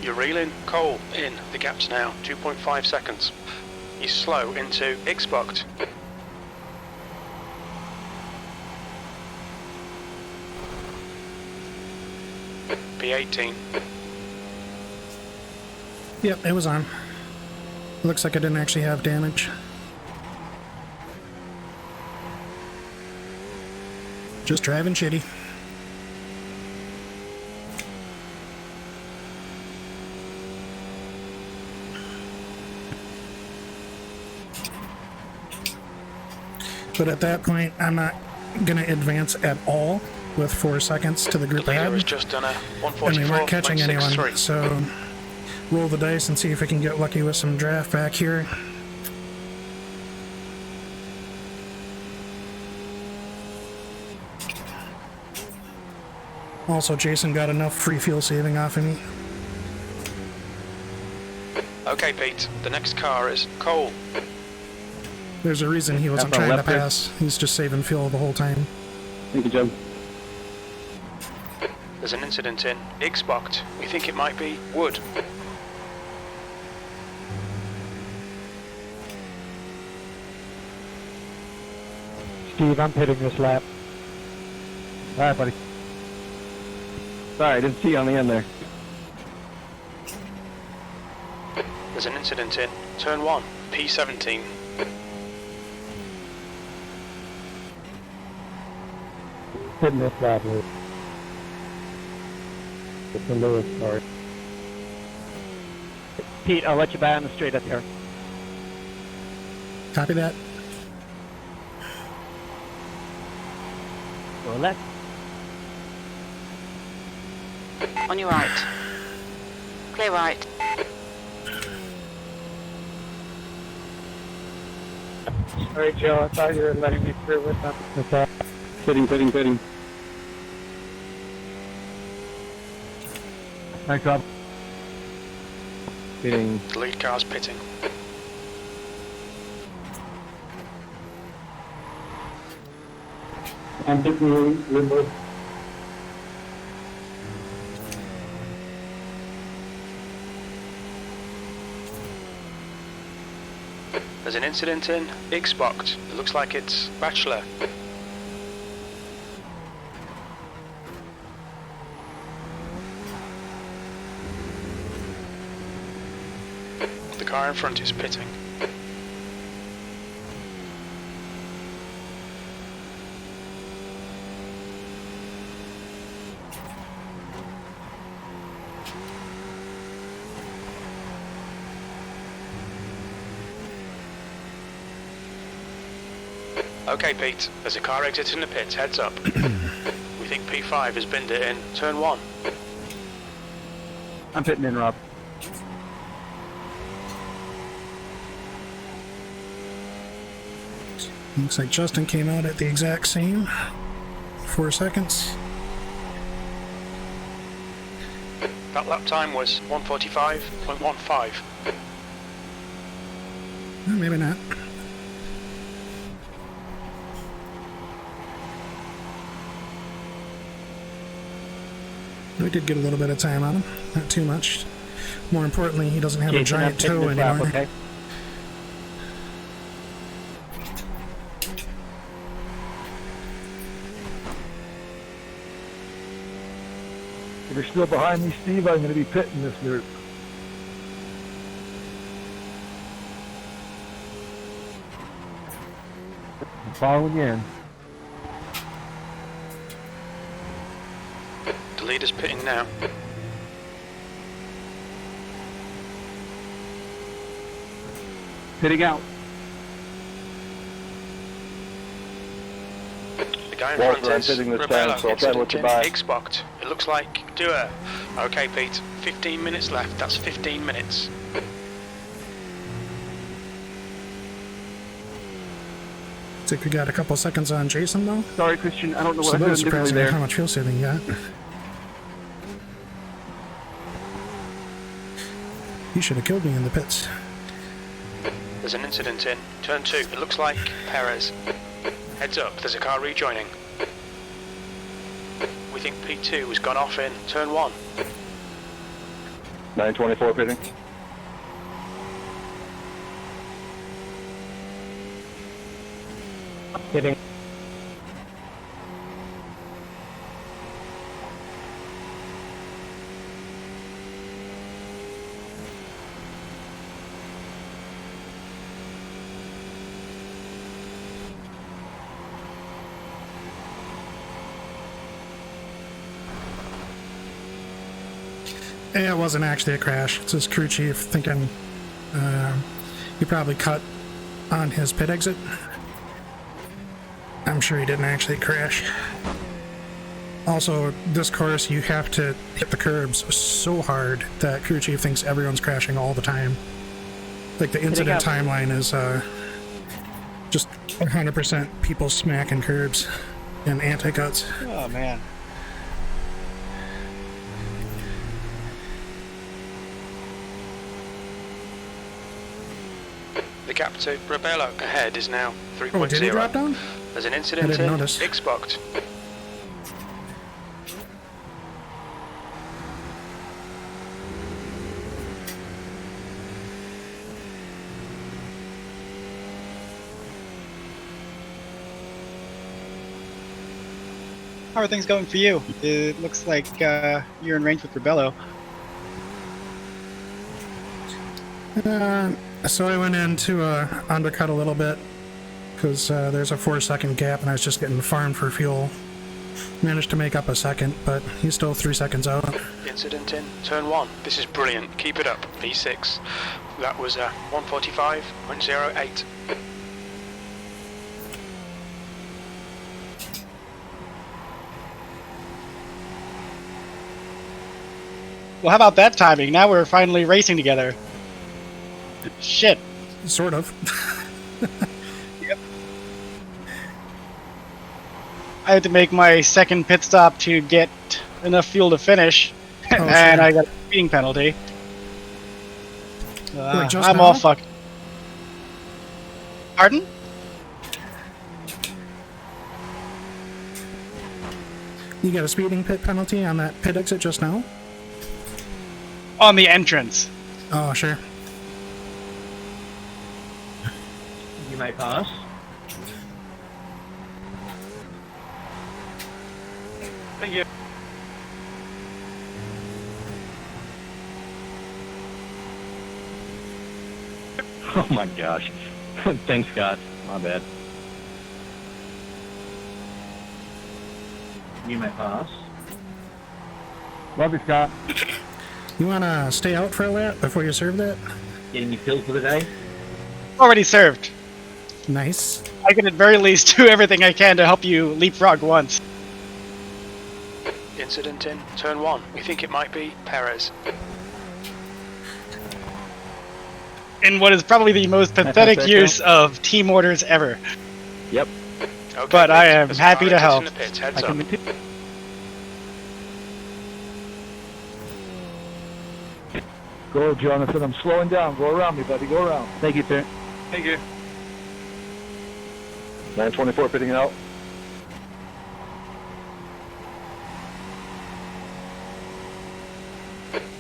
You're reeling coal in. The gap's now 2.5 seconds. You're slow into X-Boct. P18. Yep, it was on. Looks like I didn't actually have damage. Just driving shitty. But at that point, I'm not gonna advance at all with 4 seconds to the group Leader ahead. has just done a And we weren't catching anyone, 144.63. so roll the dice and see if we can get lucky with some draft back here. Also, Jason got enough free fuel saving off of me. Okay, Pete. The next car is coal. There's a reason he wasn't That's trying our to left here. pass. He's just saving fuel the whole time. Thank you, Joe. There's an incident in X-Boct. We think it might be wood. Steve, I'm pitting this lap. Alright, buddy. Sorry, I didn't see you on the end there. There's an incident in turn 1, P17. Pitting this lap, Lewis. It's a Lewis, sorry. Pete, I'll let you buy on the straight up here. Copy that. Go left. On your right. Clear right. Sorry, Joe. I thought you were letting me through with them. Okay. Pitting. Thanks, Rob. Pitting. The lead car's pitting. I'm pitting limbo. There's an incident in Xbox. It looks like it's Bachelor. The car in front is pitting. Okay, Pete, there's a car exiting the pits, heads up. We think P5 has binned it in turn 1. I'm pitting in, Rob. Looks like Justin came out at the exact same 4 seconds. That lap time was 1:45.15. Maybe not. We did get a little bit of time on him, not too much. More importantly, he doesn't have a giant toe anymore. Okay. If you're still behind me, Steve, I'm going to be pitting this group. I'm following in. The leader's pitting now. Pitting out. The guy in Walter, front I'm is pitting this Rebello. time, so I'll try to let you by. Xbox. It looks like Dewar. Okay, Pete. 15 minutes left. That's 15 minutes. Looks like we got a couple seconds on Jason though. Sorry, Christian. I don't know what So I'm that doing was differently surprising there. how much fuel saving you got. You should have killed me in the pits. There's an incident in turn 2. It looks like Perez. Heads up. There's a car rejoining. We think P2 has gone off in turn 1. 924 pitting. Hitting. Yeah, it wasn't actually a crash. It's his crew chief thinking he probably cut on his pit exit. I'm sure he didn't actually crash. Also, this course, you have to hit the curbs so hard that crew chief thinks everyone's crashing all the time. Like, the incident timeline is just 100% people smacking curbs and anti-cuts. Oh, man. The gap to Rebello ahead is now 3.0. Oh, did he drop down? There's an incident I didn't in notice. Xbox. How are things going for you? It looks like you're in range with Rebello. So I went in to undercut a little bit because there's a 4-second gap and I was just getting farmed for fuel. Managed to make up a second, but he's still 3 seconds out. Incident in turn 1. This is brilliant. Keep it up. V6. That was 1:45.08. Well, how about that timing? Now we're finally racing together. Shit. Sort of. Yep. I had to make my second pit stop to get enough fuel to finish, and sure. I got a speeding penalty. Like just I'm now? all fucked. Pardon? You got a speeding pit penalty on that pit exit just now? On the entrance. Oh, sure. You may pass. Thank you. Oh my gosh. Thanks, Scott. My bad. You may pass. Love you, Scott. You want to stay out for a lap before you serve that? Getting your fill for the day? Already served. Nice. I can at very least do everything I can to help you leapfrog once. Incident in turn 1. We think it might be Perez. In what is probably the most pathetic FFS use of team orders ever. Yep. Okay, But I am as happy to Perez is help. in the pits, heads I up. can Go, Jonathan. I'm slowing down. Go around me, buddy. Go around. Thank you, sir. Thank you. 924 pitting out.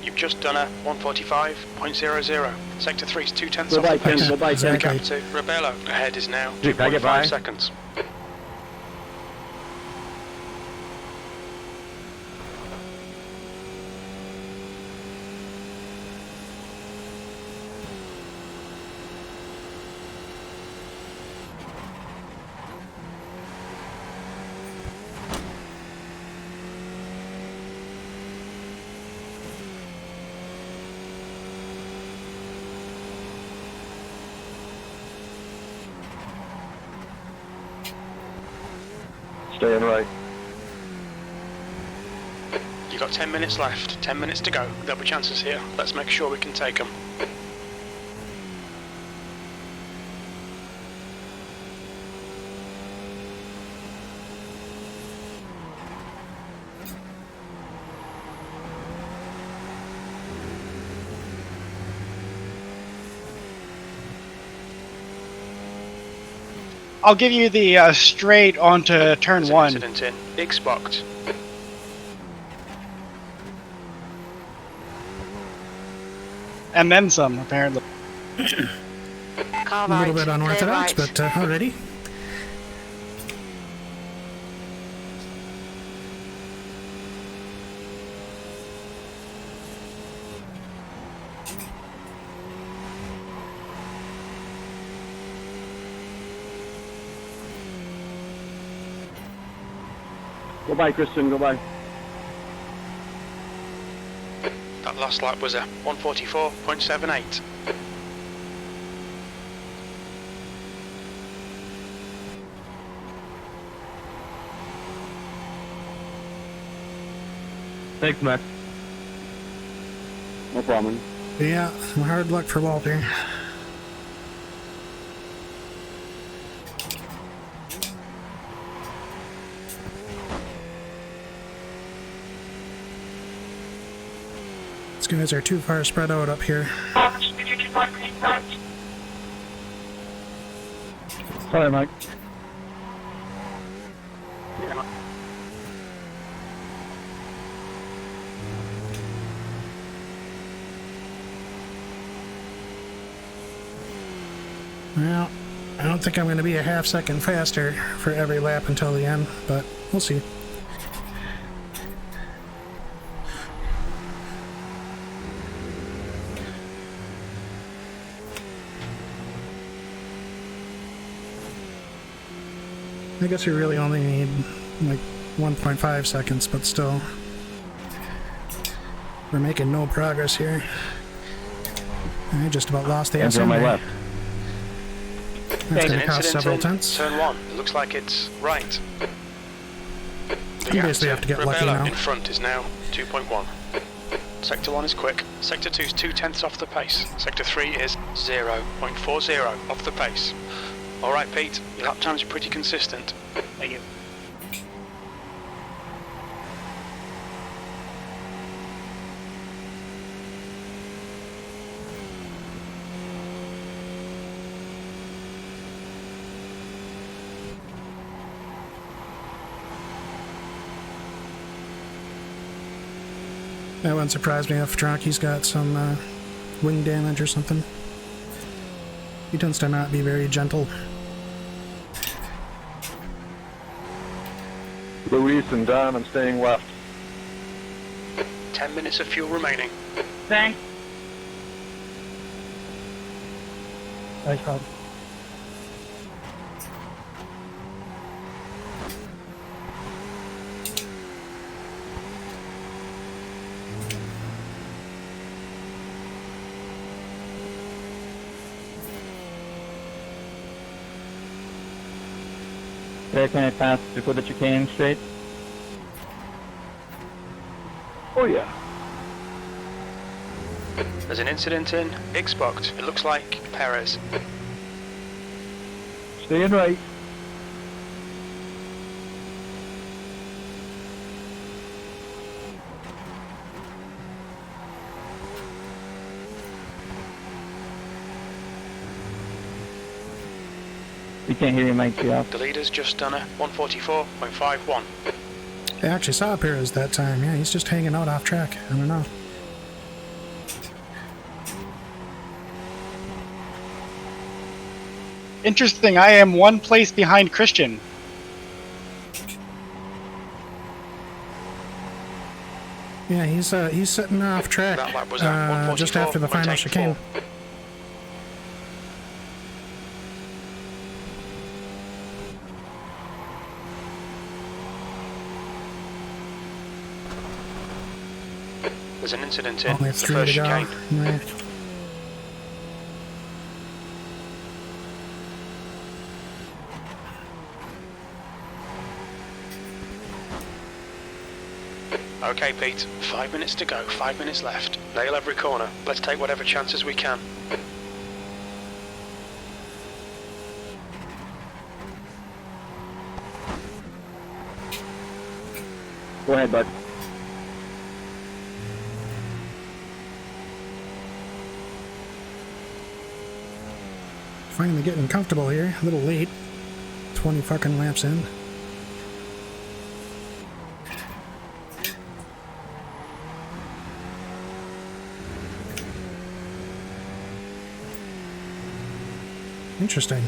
You've just done a 145.00. Sector 3's 2/10 off Goodbye, the pace. Tim. Goodbye, Tim. Exactly. Gap to Rebello. Ahead is now Dude, can I get by? 2.5 seconds. Staying right. You've got 10 minutes left. 10 minutes to go. There'll be chances here. Let's make sure we can take them. I'll give you the straight onto turn There's an 1. incident in Xbox. And then some, apparently. Car A right. little bit clear unorthodox, right. but alrighty. Go by, Kristen. Go by. That last lap was a 144.78. Thanks, Max. No problem. Yeah, hard luck for Walter. These guys are too far spread out up here. Sorry, Mike. Well, I don't think I'm going to be a half second faster for every lap until the end, but we'll see. I guess you really only need like 1.5 seconds, but still, we're making no progress here. I just about lost the Hands on my left. That's There's going an to cost incident several in tenths. turn 1. It looks like it's right. The You gap basically have to get lucky Rebello now. in front is now 2.1. Sector 1 is quick. Sector 2 is 2/10 off the pace. Sector 3 is 0.40 off the pace. Alright, Pete, your lap times are pretty consistent. Thank you. That wouldn't surprise me if Drocky's got some wing damage or something. He tends to not be very gentle. Luis and Don, I'm staying left. 10 minutes of fuel remaining. Thanks. Nice job. Okay, can I pass before the chicane straight? Oh yeah. There's an incident in Xbox. It looks like Perez. Staying right. We can't hear you, Mike. Yeah. The leader's just done a 144.51. I actually saw Perez that time. Yeah, he's just hanging out off track. I don't know. Interesting, I am one place behind Christian. Yeah, he's sitting off track That lap was at just after the final 144.84. chicane. There's an incident in Only the 3 first to go. chicane. Right. Okay, Pete. 5 minutes to go. 5 minutes left. Nail every corner. Let's take whatever chances we can. Go ahead, bud. Finally getting comfortable here. A little late. 20 fucking laps in. Interesting.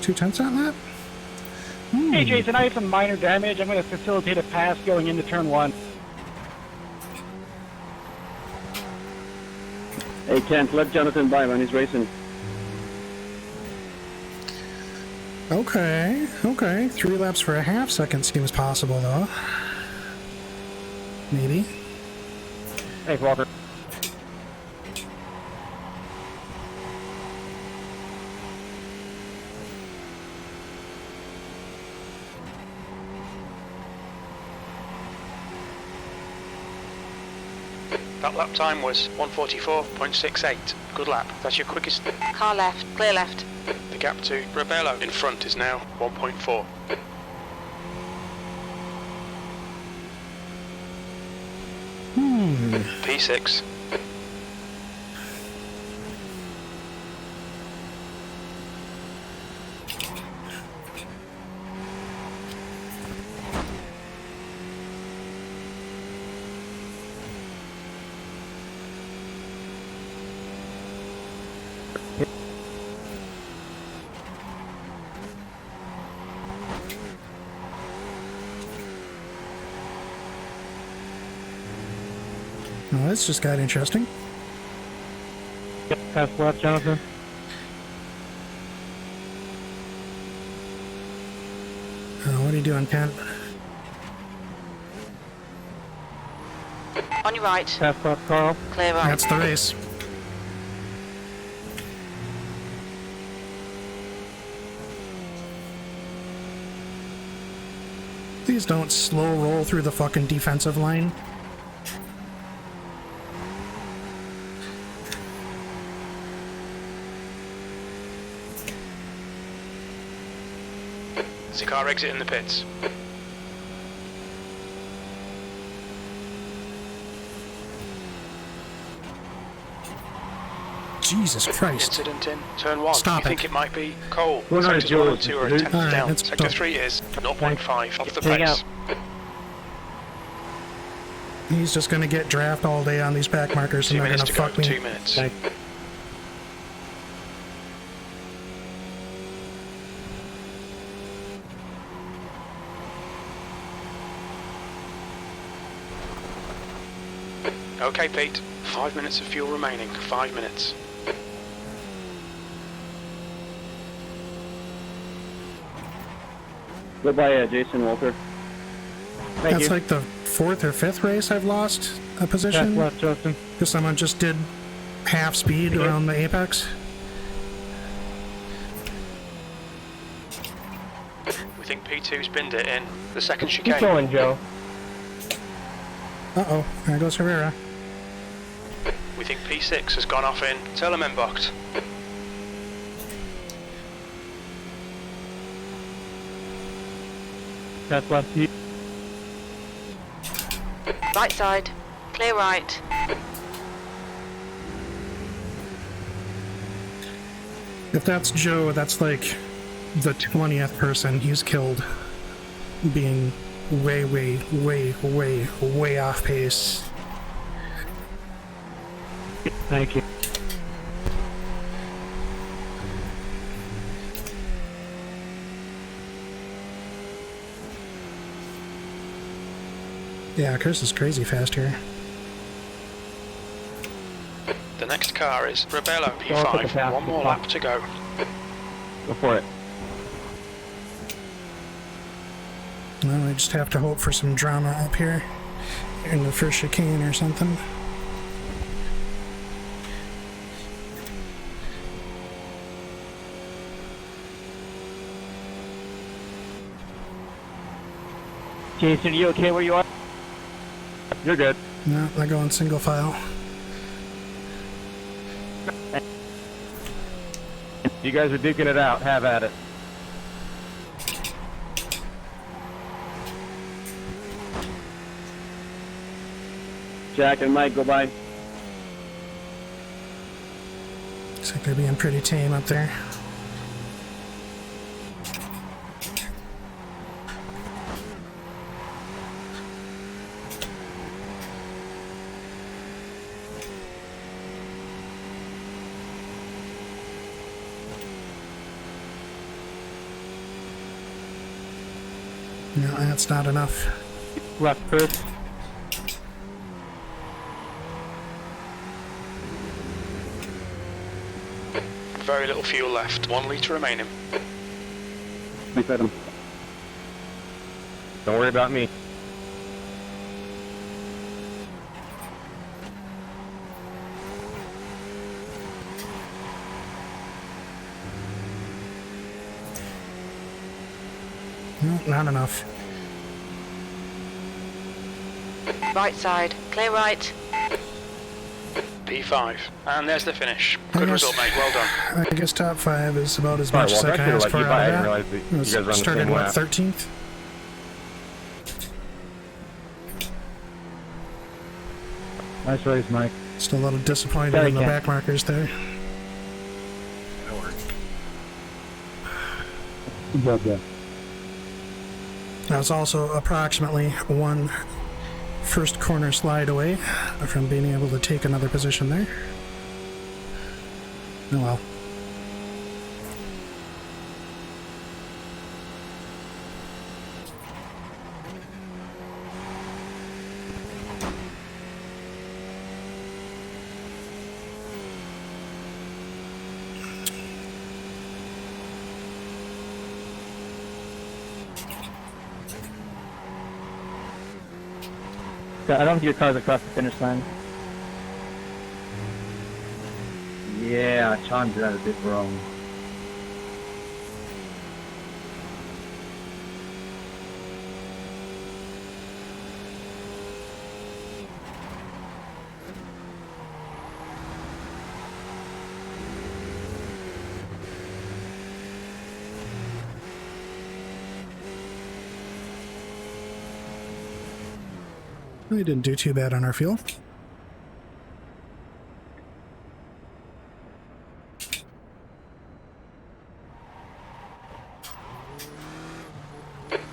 2/10 on that? Hey, Jason, I have some minor damage. I'm going to facilitate a pass going into turn 1. Hey, Kent, let Jonathan by when he's racing. Okay, okay. 3 laps for a half second seems possible, though. Maybe. Hey, Walker. That lap time was 144.68. Good lap. That's your quickest. Car left, clear left. The gap to Rebello in front is now 1.4. P6. Well, this just got interesting. Yep, pass left, Jonathan. What are you doing, Kent? On your right, Pass left, Carl. clear right. That's the race. Please don't slow roll through the fucking defensive line. There's a car exiting the pits. Jesus Christ. Incident in turn 1. Stop You think it might be coal. Well, no, Sectors 1 and Joe, 2 are dude. 10th Alright, down. let's Sector go. 3 is 0.5 off the Hang pace. out. He's just gonna get draft all day on these back markers 2 and they're minutes gonna to go. fuck me. 2 minutes. Thank Okay, Pete. 5 minutes of fuel remaining. 5 minutes. Goodbye, Jason Walter. Thank That's you. like the 4th or 5th race I've lost a position. Pass left, Justin. Because someone just did half speed around the apex. We think P2 spinned it in the second chicane. Keep going, Joe. Uh-oh, there goes Herrera. We think P6 has gone off in Telemenbocht. Pass left. Right side. Clear right. If that's Joe, that's like the 20th person he's killed being way, way, way, way, way off pace. Thank you. Yeah, Chris is crazy fast here. The next car is Rebello Go up at the P5. pass. One more lap to go. Go for it. Well, I just have to hope for some drama up here in the first chicane or something. Jason, are you okay where you are? You're good. No, I go in single file. You guys are duking it out. Have at it. Jack and Mike, go by. Looks like they're being pretty tame up there. No, that's not enough. Left first. Very little fuel left. 1 litre remaining. Thanks, Adam. Don't worry about me. No, not enough. Right side. Clear right. P5. And there's the finish. Good guess- result, mate. Well done. I guess top 5 is about as Sorry, much as Walter, I I can should've ask let for you by. I out didn't of realize that. that It you was guys were on the started, same what, lap. 13th? Nice race, Mike. Still a little disappointed Sorry, in the Ken. back markers there. Good job, Jeff. I was also approximately 1 first corner slide away from being able to take another position there. Oh well. I don't think your car's across the finish line. Yeah, I timed that a bit wrong. We didn't do too bad on our fuel.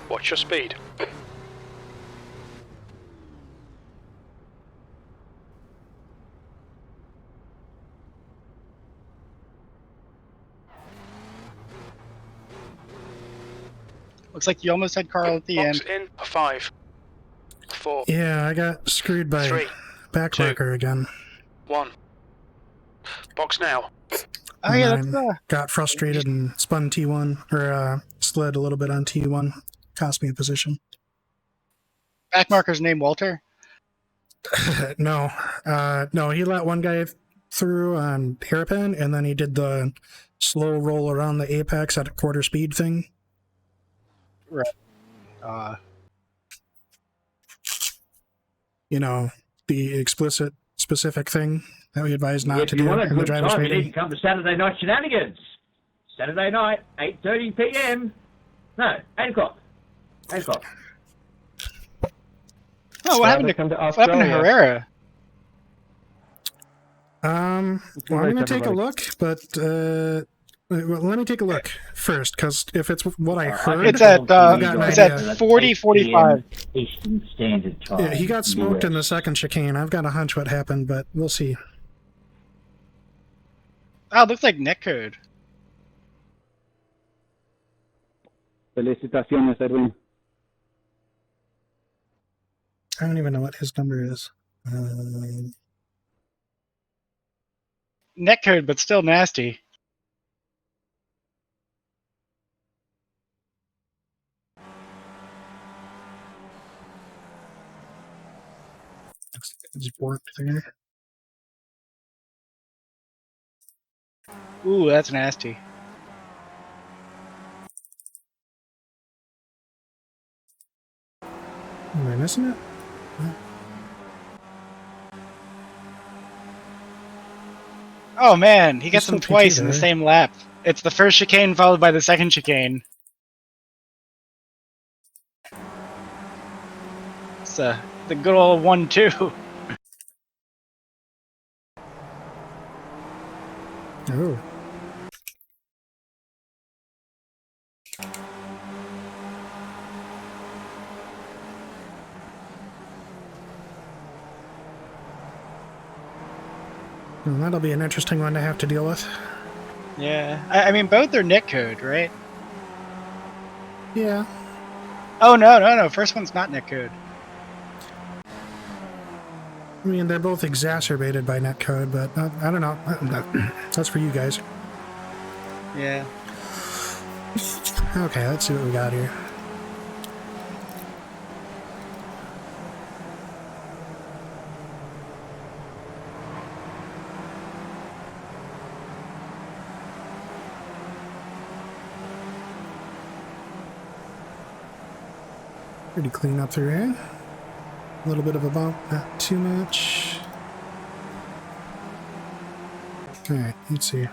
Watch your speed. Looks like you almost had Carl at the Box end. in. 5, 4. Yeah, I got screwed by 3, backmarker again. 1. Box now. Oh yeah, And that's I got frustrated and spun T1, or slid a little bit on T1. Cost me a position. backmarker's name Walter. No, no, he let one guy through on hairpin, and then he did the slow roll around the apex at a quarter speed thing. Right. You know, the explicit, specific thing that we advise not If to you do want a in the good driver's time, you need meeting. to come to Saturday Night Shenanigans. Saturday night, 8:30 p.m. No, 8 o'clock. 8 o'clock. Oh, what happened to Herrera? Well, I'm going to take a look, but well, let me take a look first, because if it's what I heard, It's at I've got an it's idea. at 40:45. Eastern Standard Time. Yeah, he got smoked in the second chicane. I've got a hunch what happened, but we'll see. Oh, it looks like netcode. Felicitaciones, Edwin. I don't even know what his number is. Netcode, but still nasty. It's worked there. Ooh, that's nasty. Am I missing it? Oh man, he gets Still them twice PT in the there. same lap. It's the first chicane followed by the second chicane. It's the good old 1-2. Oh. Well, that'll be an interesting one to have to deal with. Yeah, I mean both are netcode, right? Yeah. Oh no, first one's not netcode. I mean, they're both exacerbated by netcode, but I don't know. That's for you guys. Yeah. Okay, let's see what we got here. Pretty clean up through here. A little bit of a bump, not too much. Alright, let's see.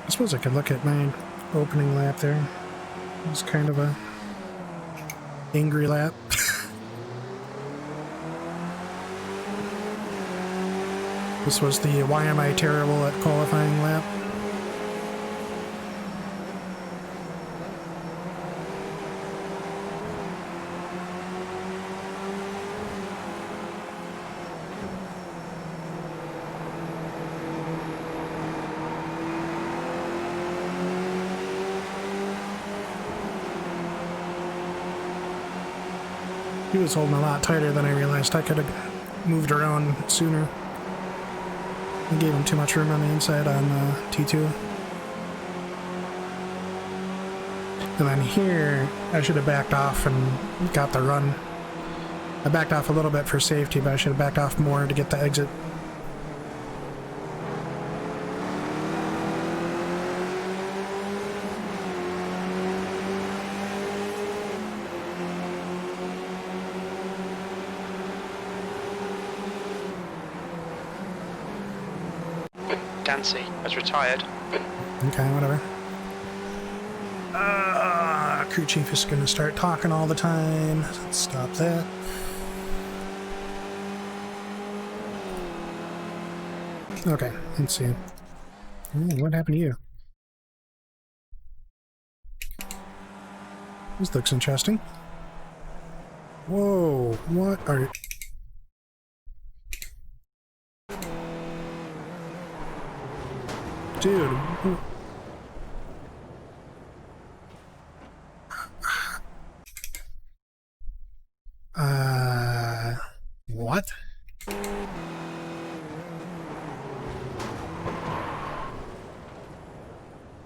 I suppose I could look at my opening lap there. It was kind of a angry lap. This was the why am I terrible at qualifying lap. He was holding a lot tighter than I realized. I could have moved around sooner. I gave him too much room on the inside on T2. And then here, I should have backed off and got the run. I backed off a little bit for safety, but I should have backed off more to get the exit. Dancy has retired. Okay, whatever. Crew chief is going to start talking all the time. Let's stop that. Okay, let's see. What happened to you? This looks interesting. Whoa, what are... Dude. What?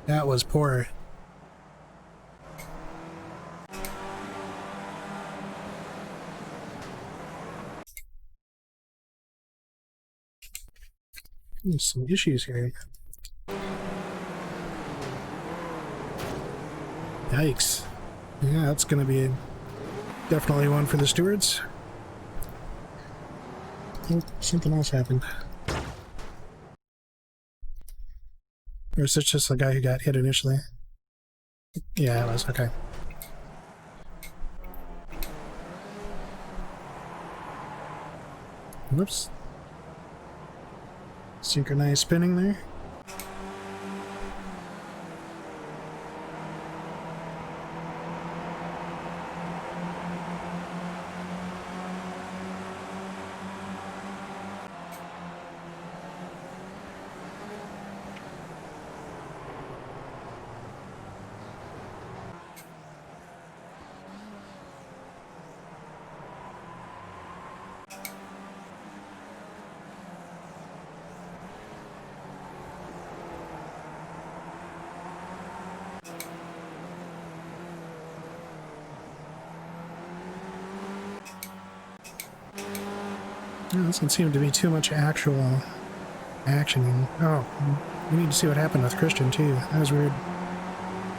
That was poor. There's some issues here. Yikes. Yeah, that's gonna be definitely one for the stewards. Oh, something else happened. Or is it just the guy who got hit initially? Yeah, it was. Okay. Whoops. Synchronized spinning there. There doesn't seem to be too much actual action. Oh, we need to see what happened with Christian too. That was weird.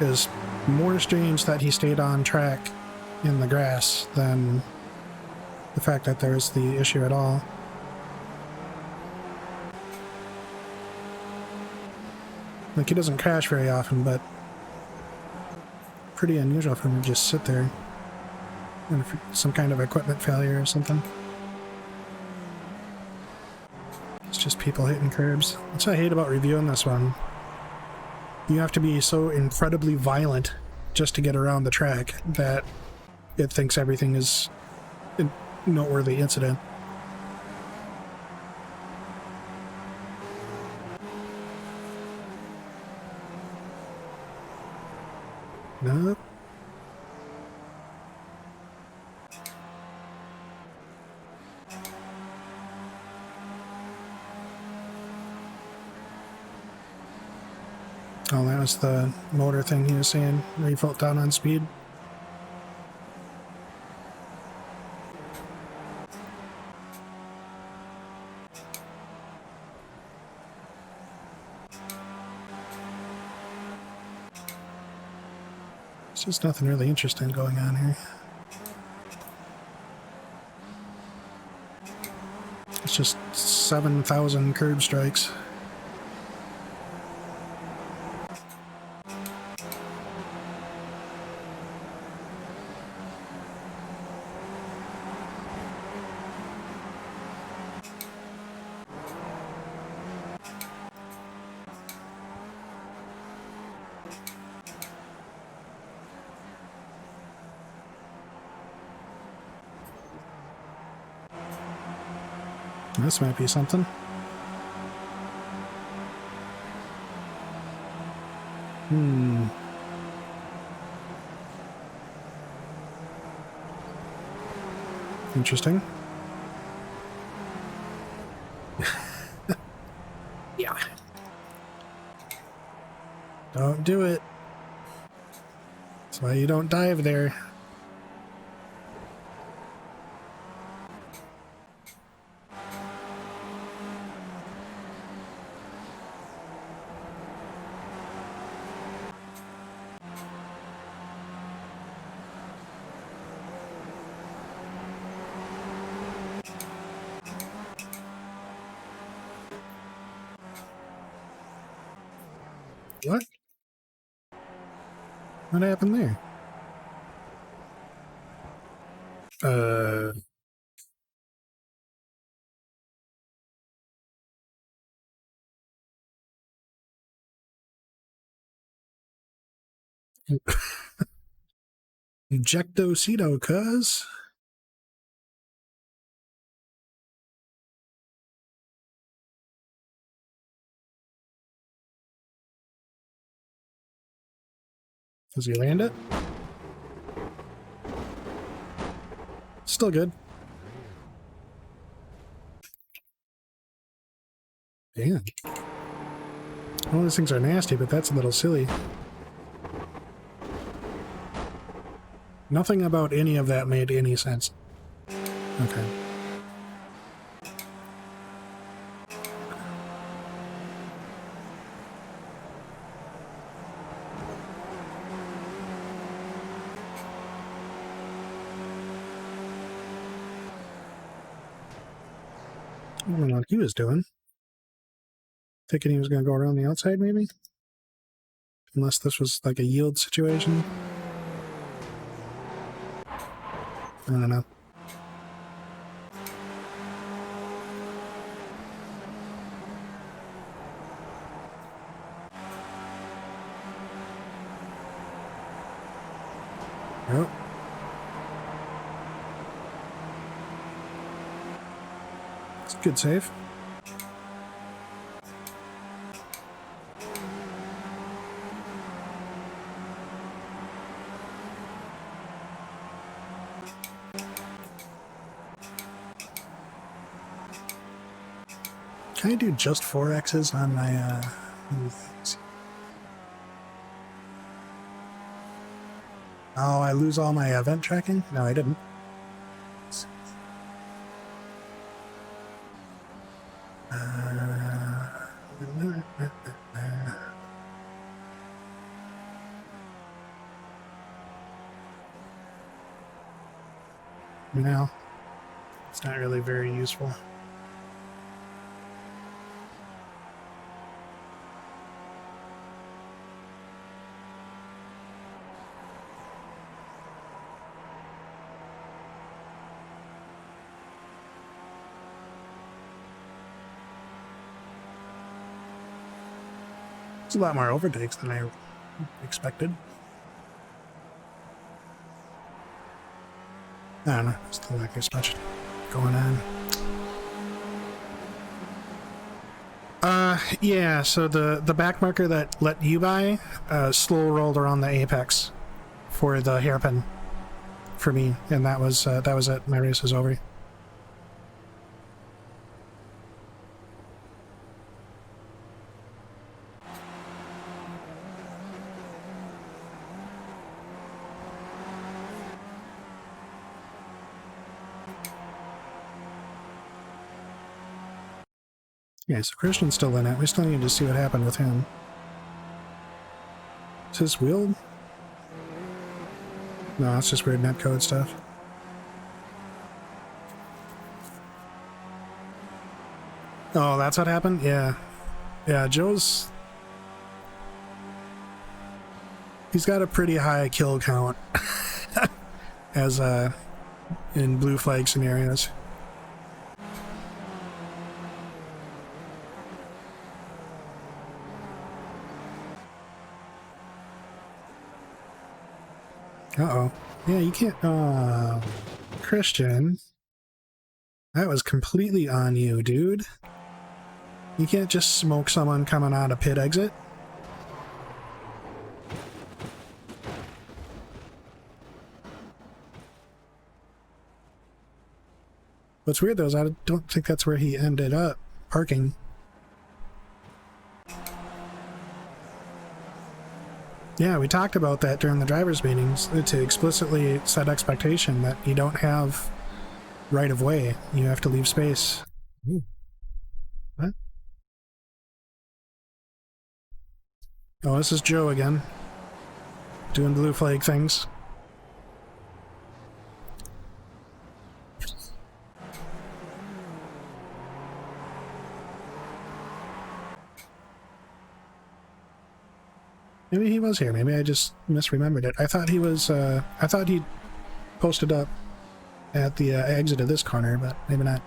It was more strange that he stayed on track in the grass than the fact that there was the issue at all. Like, he doesn't crash very often, but pretty unusual for him to just sit there. And some kind of equipment failure or something. It's just people hitting curbs. That's what I hate about reviewing this one. You have to be so incredibly violent just to get around the track that it thinks everything is a noteworthy incident. Nope. Oh, that was the motor thing he was saying, where he felt down on speed. There's just nothing really interesting going on here. It's just 7,000 curb strikes. This might be something. Interesting. Yeah. Don't do it. That's why you don't dive there. What? What happened there? Uh... Ejectocito, cuz. Does he land it? Still good. Damn. All these things are nasty, but that's a little silly. Nothing about any of that made any sense. Okay. I don't know what he was doing. Thinking he was going to go around the outside, maybe? Unless this was like a yield situation. I don't know. Yep. It's a good save. Can I do just 4Xs on my, Oh, I lose all my event tracking? No, I didn't. No, it's not really very useful. It's a lot more overtakes than I expected. I don't know, still like there's much going on. Yeah, so the back marker that let you by slow rolled around the apex for the hairpin for me, and that was it. My race is over. Yeah, so Christian's still in it. We still need to see what happened with him. Is his wheel? No, it's just weird netcode stuff. Oh, that's what happened? Yeah. Yeah, Joe's... He's got a pretty high kill count as in blue flag scenarios. Uh-oh. Yeah, you can't... Christian. That was completely on you, dude. You can't just smoke someone coming out of pit exit. What's weird, though, is I don't think that's where he ended up parking. Yeah, we talked about that during the drivers' meetings, to explicitly set expectation that you don't have right-of-way. You have to leave space. Ooh. What? Oh, this is Joe again. Doing blue flag things. Maybe he was here. Maybe I just misremembered it. I thought he was, I thought he posted up at the exit of this corner, but maybe not.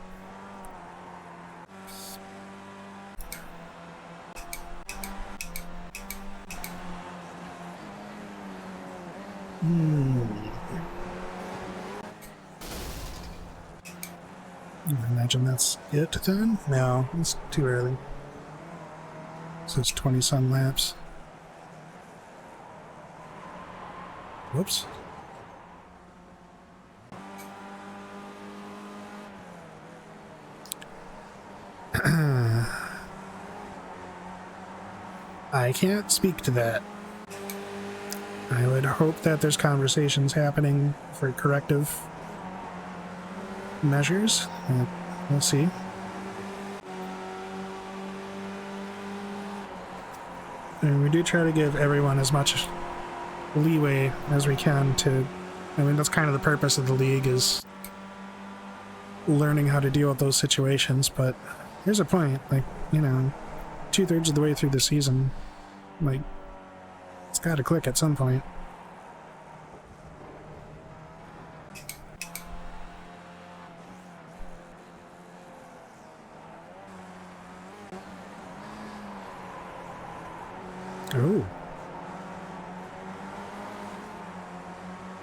I imagine that's it then? No, it's too early. So it's 20-some laps. Whoops. I can't speak to that. I would hope that there's conversations happening for corrective measures. We'll see. And we do try to give everyone as much leeway as we can to... I mean, that's kind of the purpose of the league, is learning how to deal with those situations, but here's a point, like, you know, 2/3 of the way through the season, like, it's gotta click at some point. Oh.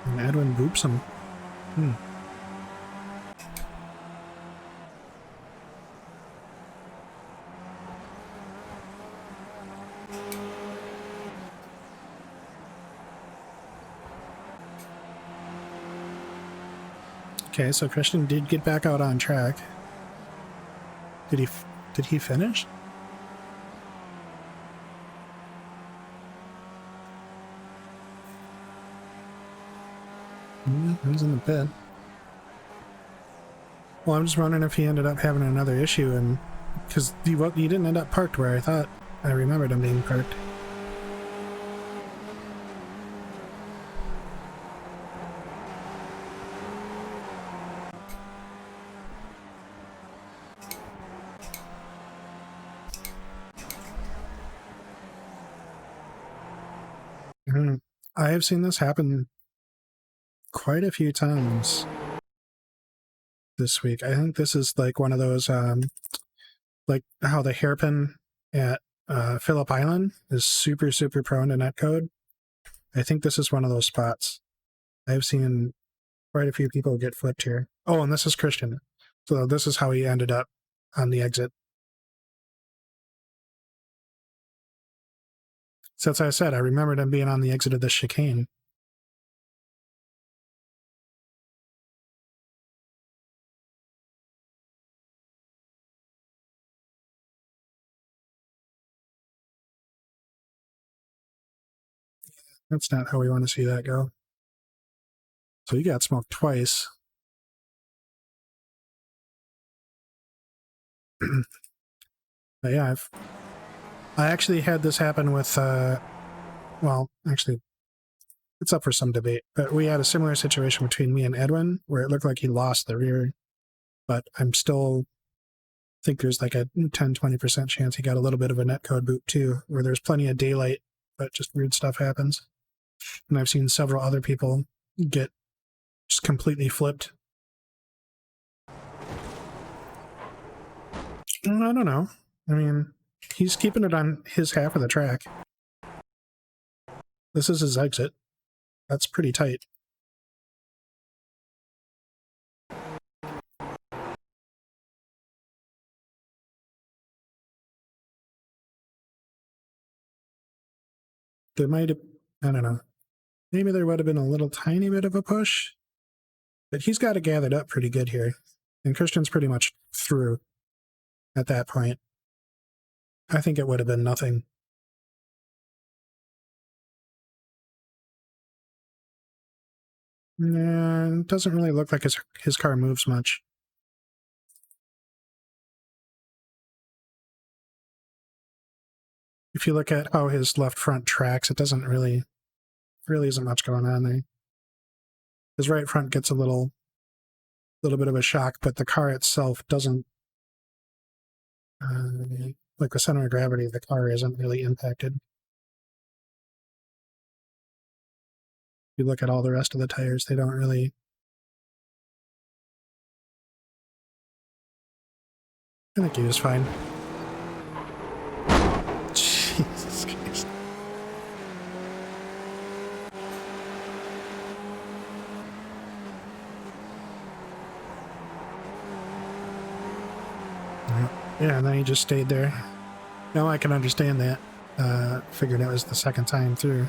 And Edwin boops him. Okay, so Christian did get back out on track. Did he finish? He's in the pit. Well, I'm just wondering if he ended up having another issue, and because he didn't end up parked where I thought I remembered him being parked. I have seen this happen quite a few times this week. I think this is like one of those, like how the hairpin at Phillip Island is super, super prone to netcode. I think this is one of those spots. I've seen quite a few people get flipped here. Oh, and this is Christian. So this is how he ended up on the exit. So as I said, I remembered him being on the exit of the chicane. That's not how we want to see that go. So you got smoked twice. But yeah, I actually had this happen with, well, actually, it's up for some debate, but we had a similar situation between me and Edwin where it looked like he lost the rear, but I'm still think there's like a 10-20% chance he got a little bit of a netcode boot too, where there's plenty of daylight, but just weird stuff happens. And I've seen several other people get just completely flipped. I don't know. I mean, he's keeping it on his half of the track. This is his exit. That's pretty tight. There might have, I don't know. Maybe there would have been a little tiny bit of a push, but he's got it gathered up pretty good here. And Christian's pretty much through at that point. I think it would have been nothing. Nah, it doesn't really look like his car moves much. If you look at how his left front tracks, it doesn't really isn't much going on there. His right front gets a little bit of a shock, but the car itself doesn't, like the center of gravity of the car isn't really impacted. If you look at all the rest of the tires, they don't really I think he was fine. Jesus Christ. Yeah, and then he just stayed there. No, I can understand that. Figured it was the second time through.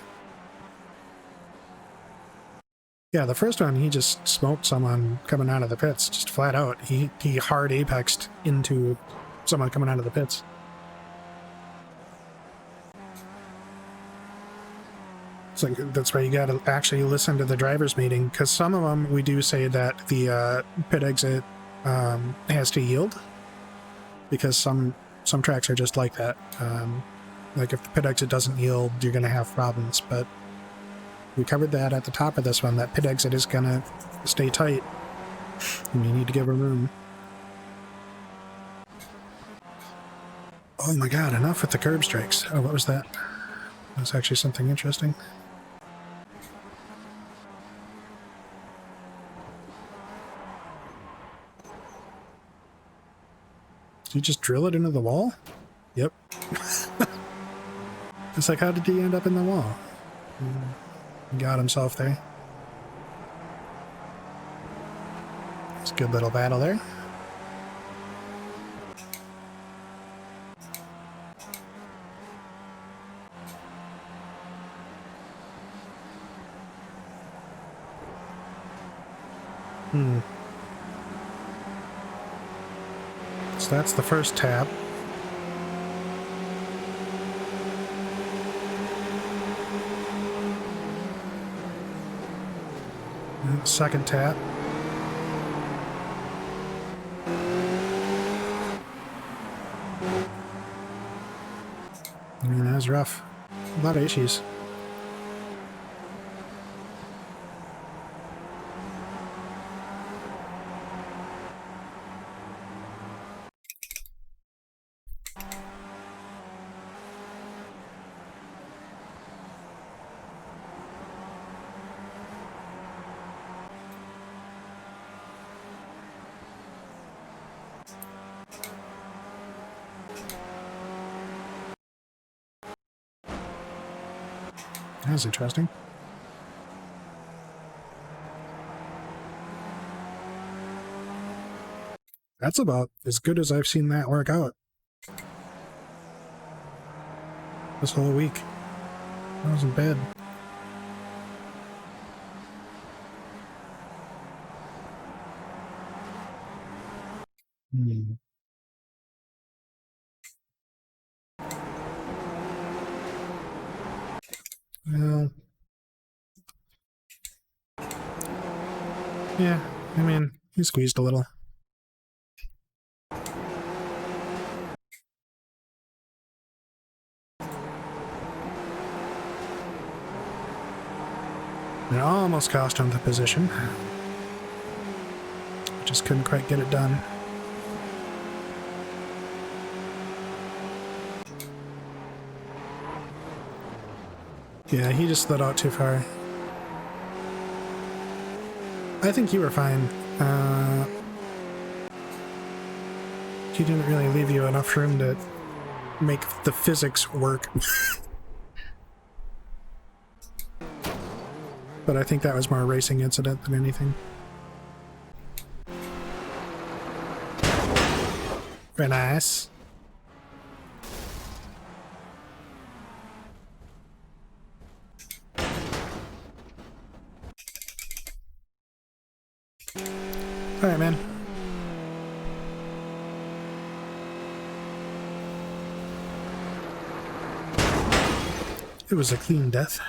Yeah, the first one, he just smoked someone coming out of the pits, just flat out. He hard apexed into someone coming out of the pits. It's like, that's why you gotta actually listen to the driver's meeting, because some of them, we do say that the pit exit has to yield, because some tracks are just like that. Like if the pit exit doesn't yield, you're gonna have problems, but we covered that at the top of this one. That pit exit is gonna stay tight, and you need to give her room. Oh my god, enough with the curb strikes. Oh, what was that? That's actually something interesting. Did you just drill it into the wall? Yep. It's like, how did he end up in the wall? He got himself there. It's a good little battle there. So that's the first tab. And second tap. I mean, that was rough. A lot of issues. That's interesting. That's about as good as I've seen that work out this whole week. That wasn't bad. Well, yeah, I mean, he squeezed a little. It almost cost him the position. Just couldn't quite get it done. Yeah, he just slid out too far. I think you were fine. He didn't really leave you enough room to make the physics work. But I think that was more a racing incident than anything. Very nice. Alright, man. It was a clean death.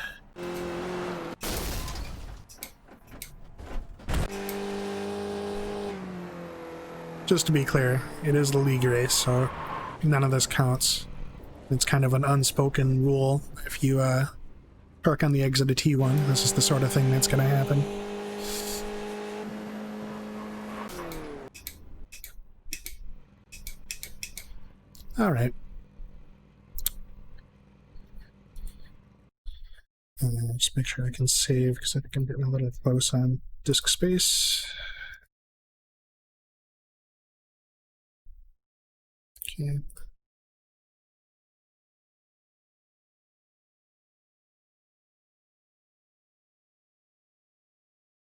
Just to be clear, it is the league race, so none of this counts. It's kind of an unspoken rule. If you park on the exit of T1, this is the sort of thing that's going to happen. Alright. Just make sure I can save, because I think I'm getting a little close on disk space. Okay.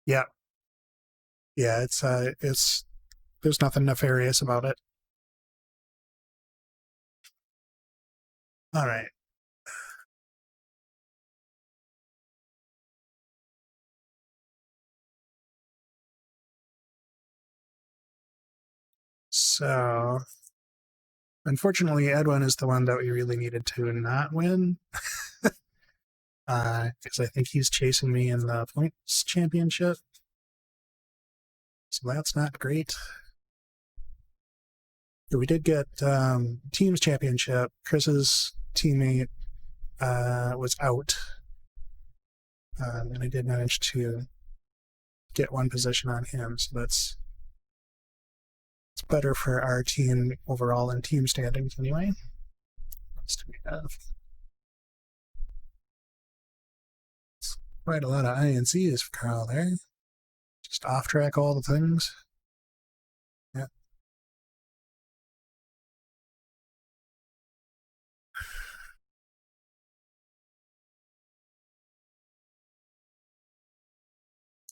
Yeah. Yeah, it's there's nothing nefarious about it. All right. So, unfortunately, Edwin is the one that we really needed to not win. Because I think he's chasing me in the points championship. So that's not great. But we did get teams championship. Chris's teammate was out. And I did manage to get one position on him. So it's better for our team overall in team standings anyway. What else do we have? Quite a lot of INCs for Carl there. Just off track all the things. Yeah.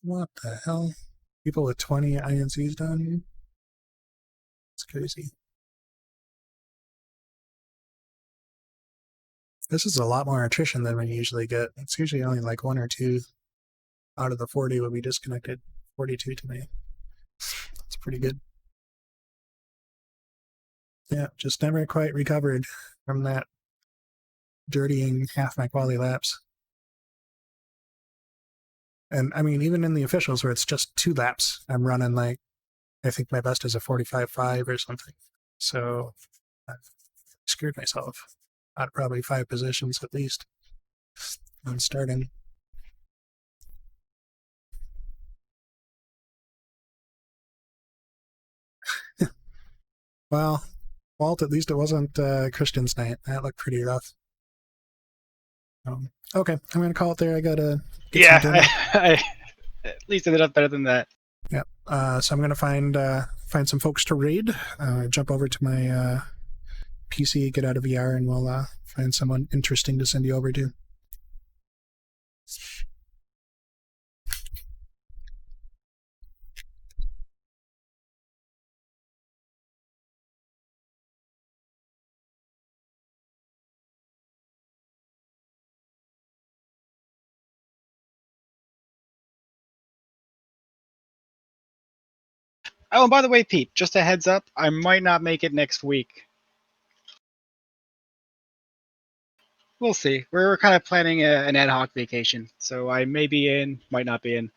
What the hell? People with 20 INCs down here? It's crazy. This is a lot more attrition than we usually get. It's usually only like 1 or 2 out of the 40 will be disconnected. 42 today. It's pretty good. Yeah, just never quite recovered from that dirtying half my quality laps. And I mean, even in the officials where it's just 2 laps, I'm running like, I think my best is a 45.5 or something. So I've screwed myself out of probably 5 positions at least on starting. Well, Walt, at least it wasn't Christian's night. That looked pretty rough. Okay, I'm going to call it there. I got to get some dinner. I at least ended up better than that. Yep. So I'm going to find some folks to raid, jump over to my PC, get out of VR, and we'll find someone interesting to send you over to. Oh, and by the way, Pete, just a heads up, I might not make it next week. We'll see. We're kind of planning an ad hoc vacation, so I may be in, might not be in.